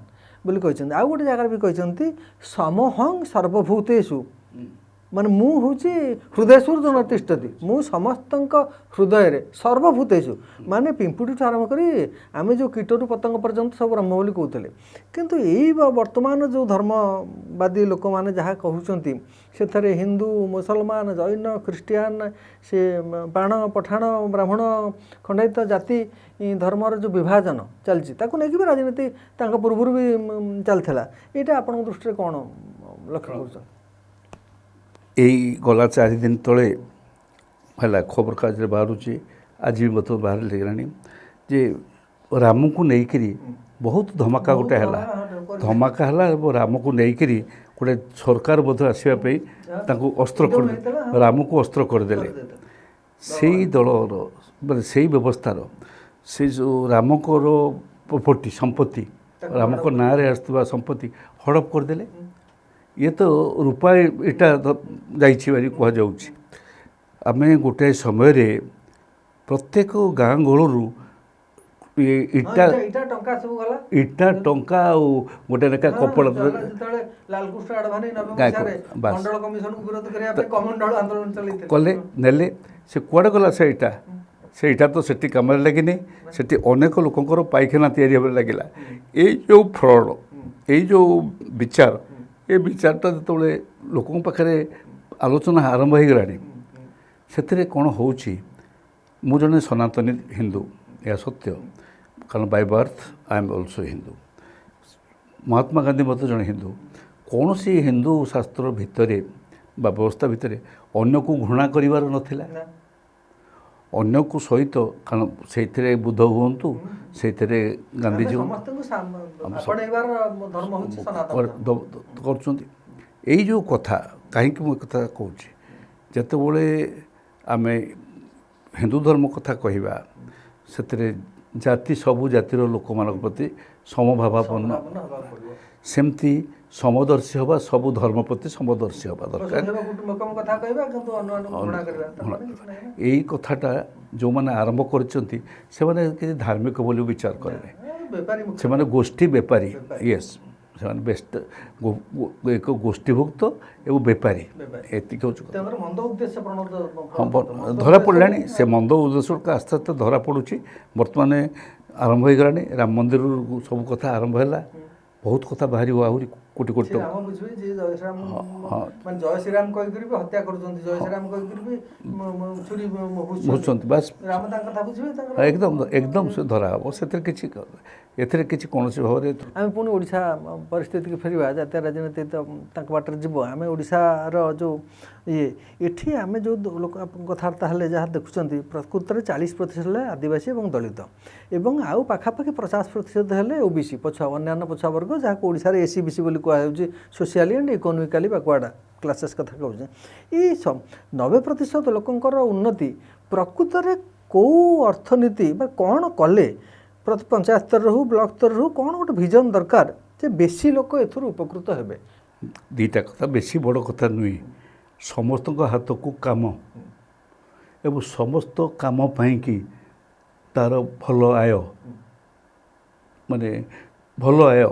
ବୋଲି କହିଛନ୍ତି। ଆଉ ଗୋଟେ ଜାଗାରେ ବି କହିଛନ୍ତି, ସମହଂ ସର୍ବଭୂତେଷୁ, ମାନେ ମୁଁ ହେଉଛି ହୃଦୟେଷୁ ତିଷ୍ଠତି, ମୁଁ ସମସ୍ତଙ୍କ ହୃଦୟରେ, ସର୍ବଭୂତେଷୁ ମାନେ ପିମ୍ପୁଡ଼ିଠୁ ଆରମ୍ଭ କରି ଆମେ ଯେଉଁ କୀଟରୁ ପତଙ୍ଗ ପର୍ଯ୍ୟନ୍ତ ସବୁ ବ୍ରହ୍ମ ବୋଲି କହୁଥିଲେ। କିନ୍ତୁ ଏଇ ବର୍ତ୍ତମାନ ଯେଉଁ ଧର୍ମବାଦୀ ଲୋକମାନେ ଯାହା କହୁଛନ୍ତି, ସେଥିରେ ହିନ୍ଦୁ, ମୁସଲମାନ, ଜୈନ, ଖ୍ରୀଷ୍ଟିଆନ, ସେ ପାଣ, ପଠାଣ, ବ୍ରାହ୍ମଣ, ଖଣ୍ଡାୟତ ଜାତି ଧର୍ମର ଯେଉଁ ବିଭାଜନ ଚାଲିଛି, ତାକୁ ନେଇକି ବି ରାଜନୀତି ତାଙ୍କ ପୂର୍ବରୁ ବି ଚାଲିଥିଲା। ଏଇଟା ଆପଣଙ୍କ ଦୃଷ୍ଟିରେ କ'ଣ ଲକ୍ଷ୍ୟ କରୁଛନ୍ତି? ଏଇ ଗଲା 4 ଦିନ ତଳେ ହେଲା ଖବରକାଗଜରେ ବାହାରୁଛି, ଆଜି ବି ମଧ୍ୟ ବାହାରିଲାଣି ଯେ ରାମକୁ ନେଇକରି ବହୁତ ଧମାକା ଗୋଟେ ହେଲା, ଏବଂ ରାମକୁ ନେଇକରି ଗୋଟେ ସରକାର ମଧ୍ୟ ଆସିବା ପାଇଁ ତାଙ୍କୁ ରାମକୁ ଅସ୍ତ୍ର କରିଦେଲେ। ସେଇ ଦଳର ମାନେ ସେଇ ବ୍ୟବସ୍ଥାର ସେ ଯେଉଁ ରାମଙ୍କର ପ୍ରପର୍ଟି ସମ୍ପତ୍ତି, ରାମଙ୍କ ନାଁରେ ଆସୁଥିବା ସମ୍ପତ୍ତି ହଡ଼ପ କରିଦେଲେ। ଇଏ ତ ରୂପା ଇଟା ଯାଇଛି ବୋଲି କୁହାଯାଉଛି। आमे गोटे समय प्रत्येक गाँ गहलू इटा इटा टंका सब गला इटा टंका गोटे लेखा कपड़ा ଯେତେବେଳେ ଲାଲକୃଷ୍ଣ ଆଡଭାନୀ 90 ମସିହାରେ ବାସ୍। ମଣ୍ଡଳ କମିଶନକୁ ବିରୋଧ କରିବା ପାଇଁ କମଣ୍ଡଳ ଆନ୍ଦୋଳନ ଚଲେଇଥିଲେ। କଲେ ନେଲେ ସେ କୁଆଡ଼େ ଗଲା ସେ ଇଟା? ସେ ଇଟା ତ ସେଠି କାମରେ ଲାଗିନି, ସେଠି ଅନେକ ଲୋକଙ୍କର ପାଇଖାନା ତିଆରି ହେବାରେ ଲାଗିଲା। ଏଇ ଯେଉଁ ଫ୍ରଡ଼, ଏଇ ଯେଉଁ ବିଚାର, ଏ ବିଚାରଟା ଯେତେବେଳେ ଲୋକଙ୍କ ପାଖରେ ଆଲୋଚନା ଆରମ୍ଭ ହୋଇଗଲାଣି, ସେଥିରେ କ'ଣ ହେଉଛି, ମୁଁ ଜଣେ ସନାତନୀ ହିନ୍ଦୁ, ଏହା ସତ୍ୟ, କାରଣ Bai birth I M also Hindu. Mahatma Gandhi ମଧ୍ୟ ଜଣେ ହିନ୍ଦୁ। କୌଣସି ହିନ୍ଦୁ ଶାସ୍ତ୍ର ଭିତରେ ବା ବ୍ୟବସ୍ଥା ଭିତରେ ଅନ୍ୟକୁ ଘୃଣା କରିବାର ନଥିଲା। ଅନ୍ୟକୁ ସହିତ, କାରଣ ସେଇଥିରେ ବୁଦ୍ଧ ହୁଅନ୍ତୁ, ସେଇଥିରେ ଗାନ୍ଧୀଜୀ କରୁଛନ୍ତି। ଏଇ ଯେଉଁ କଥା, କାହିଁକି ମୁଁ ଏ କଥା କହୁଛି, ଯେତେବେଳେ ଆମେ ହିନ୍ଦୁ ଧର୍ମ କଥା କହିବା, ସେଥିରେ ଜାତି ସବୁ ଜାତିର ଲୋକମାନଙ୍କ ପ୍ରତି ସମଭାବାପନ୍ନ, ସେମିତି ସମଦର୍ଶୀ ହେବା, ସବୁ ଧର୍ମ ପ୍ରତି ସମଦର୍ଶୀ ହେବା ଦରକାର। ଏଇ କଥାଟା ଯେଉଁମାନେ ଆରମ୍ଭ କରିଛନ୍ତି ସେମାନେ କିଛି ଧାର୍ମିକ ବୋଲି ବିଚାର କରେନି, ସେମାନେ ଗୋଷ୍ଠୀ ବେପାରୀ। ୟେସ୍, ସେମାନେ ଏକ ଗୋଷ୍ଠୀଭୁକ୍ତ ଏବଂ ବେପାରୀ, ଏତିକି ହେଉଛି ଧରା ପଡ଼ିଲାଣି। ସେ ମନ୍ଦ ଉଦ୍ଦେଶ୍ୟକୁ ଆସ୍ତେ ଆସ୍ତେ ଧରା ପଡ଼ୁଛି। ବର୍ତ୍ତମାନ ଆରମ୍ଭ ହୋଇଗଲାଣି, ରାମ ମନ୍ଦିରରୁ ସବୁ କଥା ଆରମ୍ଭ ହେଲା, ବହୁତ କଥା ବାହାରିବ ଆହୁରି କୋଟି କୋଟି ଟଙ୍କା। ଜୟ ଶ୍ରୀରାମ କହିକିରି ବି ହତ୍ୟା କରୁଛନ୍ତି, ଜୟ ଶ୍ରୀରାମ କହିକିରି ବି ଛୁରୀ ବୁଝୁଛନ୍ତି। ବାସ୍, ରାମ ତାଙ୍କ କଥା ବୁଝିବେ, ଏକଦମ ଏକଦମ ସେ ଧରା ହେବ। ଏଥିରେ କିଛି କୌଣସି ଭାବରେ ଆମେ ପୁଣି ଓଡ଼ିଶା ପରିସ୍ଥିତିକି ଫେରିବା। ଜାତୀୟ ରାଜନୀତି ତ ତାଙ୍କ ବାଟରେ ଯିବ। ଆମେ ଓଡ଼ିଶାର ଯେଉଁ ଏଠି ଆମେ ଯେଉଁ ଲୋକ କଥାବାର୍ତ୍ତା ହେଲେ ଯାହା ଦେଖୁଛନ୍ତି, ପ୍ରକୃତରେ 40% ହେଲେ ଆଦିବାସୀ ଏବଂ ଦଳିତ, ଏବଂ ଆଉ ପାଖାପାଖି 50% ହେଲେ ଓବିସି, ଅନ୍ୟାନ୍ୟ ପଛୁଆ ବର୍ଗ, ଯାହାକୁ ଓଡ଼ିଶାରେ SCBC ବୋଲି କୁହାଯାଉଛି, ସୋସିଆଲି ଆଣ୍ଡ ଇକୋନୋମିକାଲି ବାକ୍ୱାର୍ଡ଼ କ୍ଲାସେସ୍ କଥା କହୁଛେ। ଏଇ 90% ଲୋକଙ୍କର ଉନ୍ନତି ପ୍ରକୃତରେ କେଉଁ ଅର୍ଥନୀତି ବା କ'ଣ କଲେ, ପ୍ରତି ପଞ୍ଚାୟତ ସ୍ତରରେ ହେଉ, ବ୍ଲକ ସ୍ତରରେ ହେଉ, କ'ଣ ଗୋଟେ ଭିଜନ ଦରକାର ଯେ ବେଶୀ ଲୋକ ଏଥିରୁ ଉପକୃତ ହେବେ? ଦୁଇଟା କଥା, ବେଶୀ ବଡ଼ କଥା ନୁହେଁ। ସମସ୍ତଙ୍କ ହାତକୁ କାମ ଏବଂ ସମସ୍ତ କାମ ପାଇଁକି ତା'ର ଭଲ ଆୟ, ମାନେ ଭଲ ଆୟ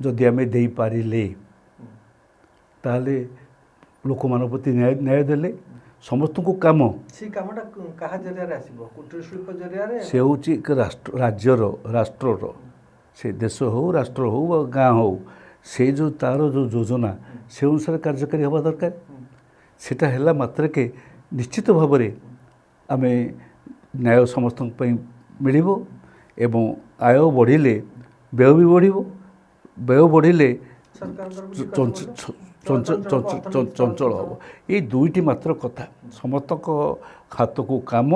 ଯଦି ଆମେ ଦେଇପାରିଲେ, ତାହେଲେ ଲୋକମାନଙ୍କ ପ୍ରତି ନ୍ୟାୟ ଦେଲେ, ସମସ୍ତଙ୍କୁ କାମ। ସେ କାମଟା କାହା ଜରିଆରେ ଆସିବ? କୁଟୀର ଶିଳ୍ପ ଜରିଆରେ। ସେ ହେଉଛି ରାଜ୍ୟର, ରାଷ୍ଟ୍ରର, ସେ ଦେଶ ହେଉ, ରାଷ୍ଟ୍ର ହେଉ ବା ଗାଁ ହେଉ, ସେ ଯେଉଁ ତା'ର ଯେଉଁ ଯୋଜନା, ସେ ଅନୁସାରେ କାର୍ଯ୍ୟକାରୀ ହେବା ଦରକାର। ସେଇଟା ହେଲା ମାତ୍ରକେ ନିଶ୍ଚିତ ଭାବରେ ଆମେ ନ୍ୟାୟ ସମସ୍ତଙ୍କ ପାଇଁ ମିଳିବ ଏବଂ ଆୟ ବଢ଼ିଲେ ବ୍ୟୟ ବି ବଢ଼ିବ। ବ୍ୟୟ ବଢ଼ିଲେ ଚଞ୍ଚଳ ହେବ। ଏଇ ଦୁଇଟି ମାତ୍ର କଥା। ସମସ୍ତଙ୍କ ହାତକୁ କାମ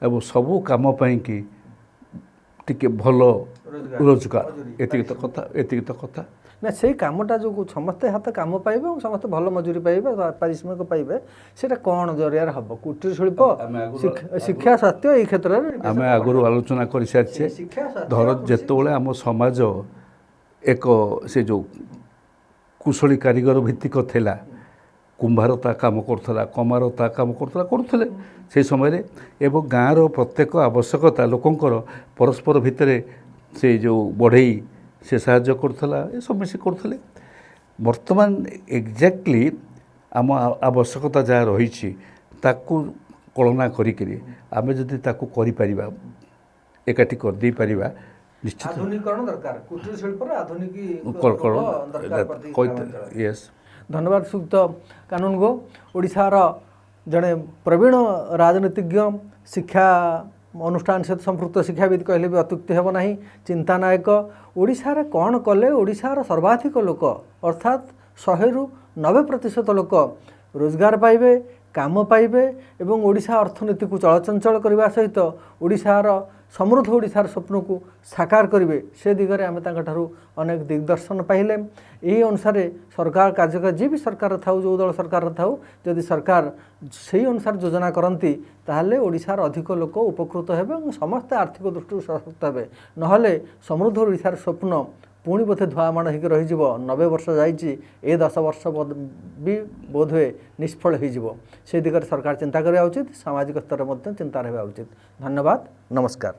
ଏବଂ ସବୁ କାମ ପାଇଁକି ଟିକେ ଭଲ ରୋଜଗାର, ଏତିକି ତ କଥା। ନା, ସେଇ କାମଟା ଯେଉଁ ସମସ୍ତେ ହାତ କାମ ପାଇବେ ଏବଂ ସମସ୍ତେ ଭଲ ମଜୁରୀ ପାଇବେ, ପାରିଶ୍ରମିକ ପାଇବେ, ସେଇଟା କ'ଣ ଜରିଆରେ ହେବ? କୁଟୀର ଶିଳ୍ପ, ଶିକ୍ଷା, ସ୍ୱାସ୍ଥ୍ୟ, ଏଇ କ୍ଷେତ୍ରରେ ଆମେ ଆଗରୁ ଆଲୋଚନା କରିସାରିଛେ। ଧର ଯେତେବେଳେ ଆମ ସମାଜ ଏକ ସେ ଯେଉଁ କୁଶଳୀ କାରିଗର ଭିତ୍ତିକ ଥିଲା, କୁମ୍ଭାର ତା କାମ କରୁଥିଲା, କମାର ତା କାମ କରୁଥିଲେ ସେହି ସମୟରେ, ଏବଂ ଗାଁର ପ୍ରତ୍ୟେକ ଆବଶ୍ୟକତା ଲୋକଙ୍କର ପରସ୍ପର ଭିତରେ ସେ ଯେଉଁ ବଢ଼େଇ ସେ ସାହାଯ୍ୟ କରୁଥିଲା, ଏସବୁ ମିଶି କରୁଥିଲେ। ବର୍ତ୍ତମାନ ଏକ୍ଜାକ୍ଟଲି ଆମ ଆବଶ୍ୟକତା ଯାହା ରହିଛି ତାକୁ କଳନା କରିକିରି ଆମେ ଯଦି ତାକୁ କରିପାରିବା, ଏକାଠି କରିଦେଇପାରିବା, ନିଶ୍ଚିତ ଆଧୁନିକରଣ ଦରକାର। କୁଟୀର ଶିଳ୍ପର ୟେସ୍। ଧନ୍ୟବାଦ ଶ୍ରୀଯୁକ୍ତ କାନୁନଗୋ। ଓଡ଼ିଶାର ଜଣେ ପ୍ରବୀଣ ରାଜନୀତିଜ୍ଞ, ଶିକ୍ଷା ଅନୁଷ୍ଠାନ ସହିତ ସମ୍ପୃକ୍ତ ଶିକ୍ଷାବିତ୍ କହିଲେ ବି ଅତ୍ୟୁକ୍ତି ହେବ ନାହିଁ, ଚିନ୍ତାନାୟକ। ଓଡ଼ିଶାରେ କ'ଣ କଲେ ଓଡ଼ିଶାର ସର୍ବାଧିକ ଲୋକ, ଅର୍ଥାତ୍ 100ରୁ 90% ଲୋକ ରୋଜଗାର ପାଇବେ, କାମ ପାଇବେ ଏବଂ ଓଡ଼ିଶା ଅର୍ଥନୀତିକୁ ଚଳଚଞ୍ଚଳ କରିବା ସହିତ ଓଡ଼ିଶାର ସମୃଦ୍ଧ ଓଡ଼ିଶାର ସ୍ୱପ୍ନକୁ ସାକାର କରିବେ, ସେ ଦିଗରେ ଆମେ ତାଙ୍କଠାରୁ ଅନେକ ଦିଗ୍ଦର୍ଶନ ପାଇଲେ। ଏହି ଅନୁସାରେ ସରକାର କାର୍ଯ୍ୟକାରୀ, ଯିଏ ବି ସରକାର ଥାଉ, ଯେଉଁ ଦଳ ସରକାର ଥାଉ, ଯଦି ସରକାର ସେହି ଅନୁସାରେ ଯୋଜନା କରନ୍ତି, ତାହେଲେ ଓଡ଼ିଶାର ଅଧିକ ଲୋକ ଉପକୃତ ହେବେ ଏବଂ ସମସ୍ତେ ଆର୍ଥିକ ଦୃଷ୍ଟିରୁ ସଶକ୍ତ ହେବେ। ନହେଲେ ସମୃଦ୍ଧ ଓଡ଼ିଶାର ସ୍ୱପ୍ନ ପୁଣି ବୋଧେ ଧୂଆଁମାଣ ହେଇକି ରହିଯିବ 90 ବର୍ଷ ଯାଇଛି ଏ 10 ବର୍ଷ ବି ବୋଧହୁଏ ନିଷ୍ଫଳ ହୋଇଯିବ ସେ ଦିଗରେ ସରକାର ଚିନ୍ତା କରିବା ଉଚିତ ସାମାଜିକ ସ୍ତରରେ ମଧ୍ୟ ଚିନ୍ତା ରହିବା ଉଚିତ ଧନ୍ୟବାଦ ନମସ୍କାର।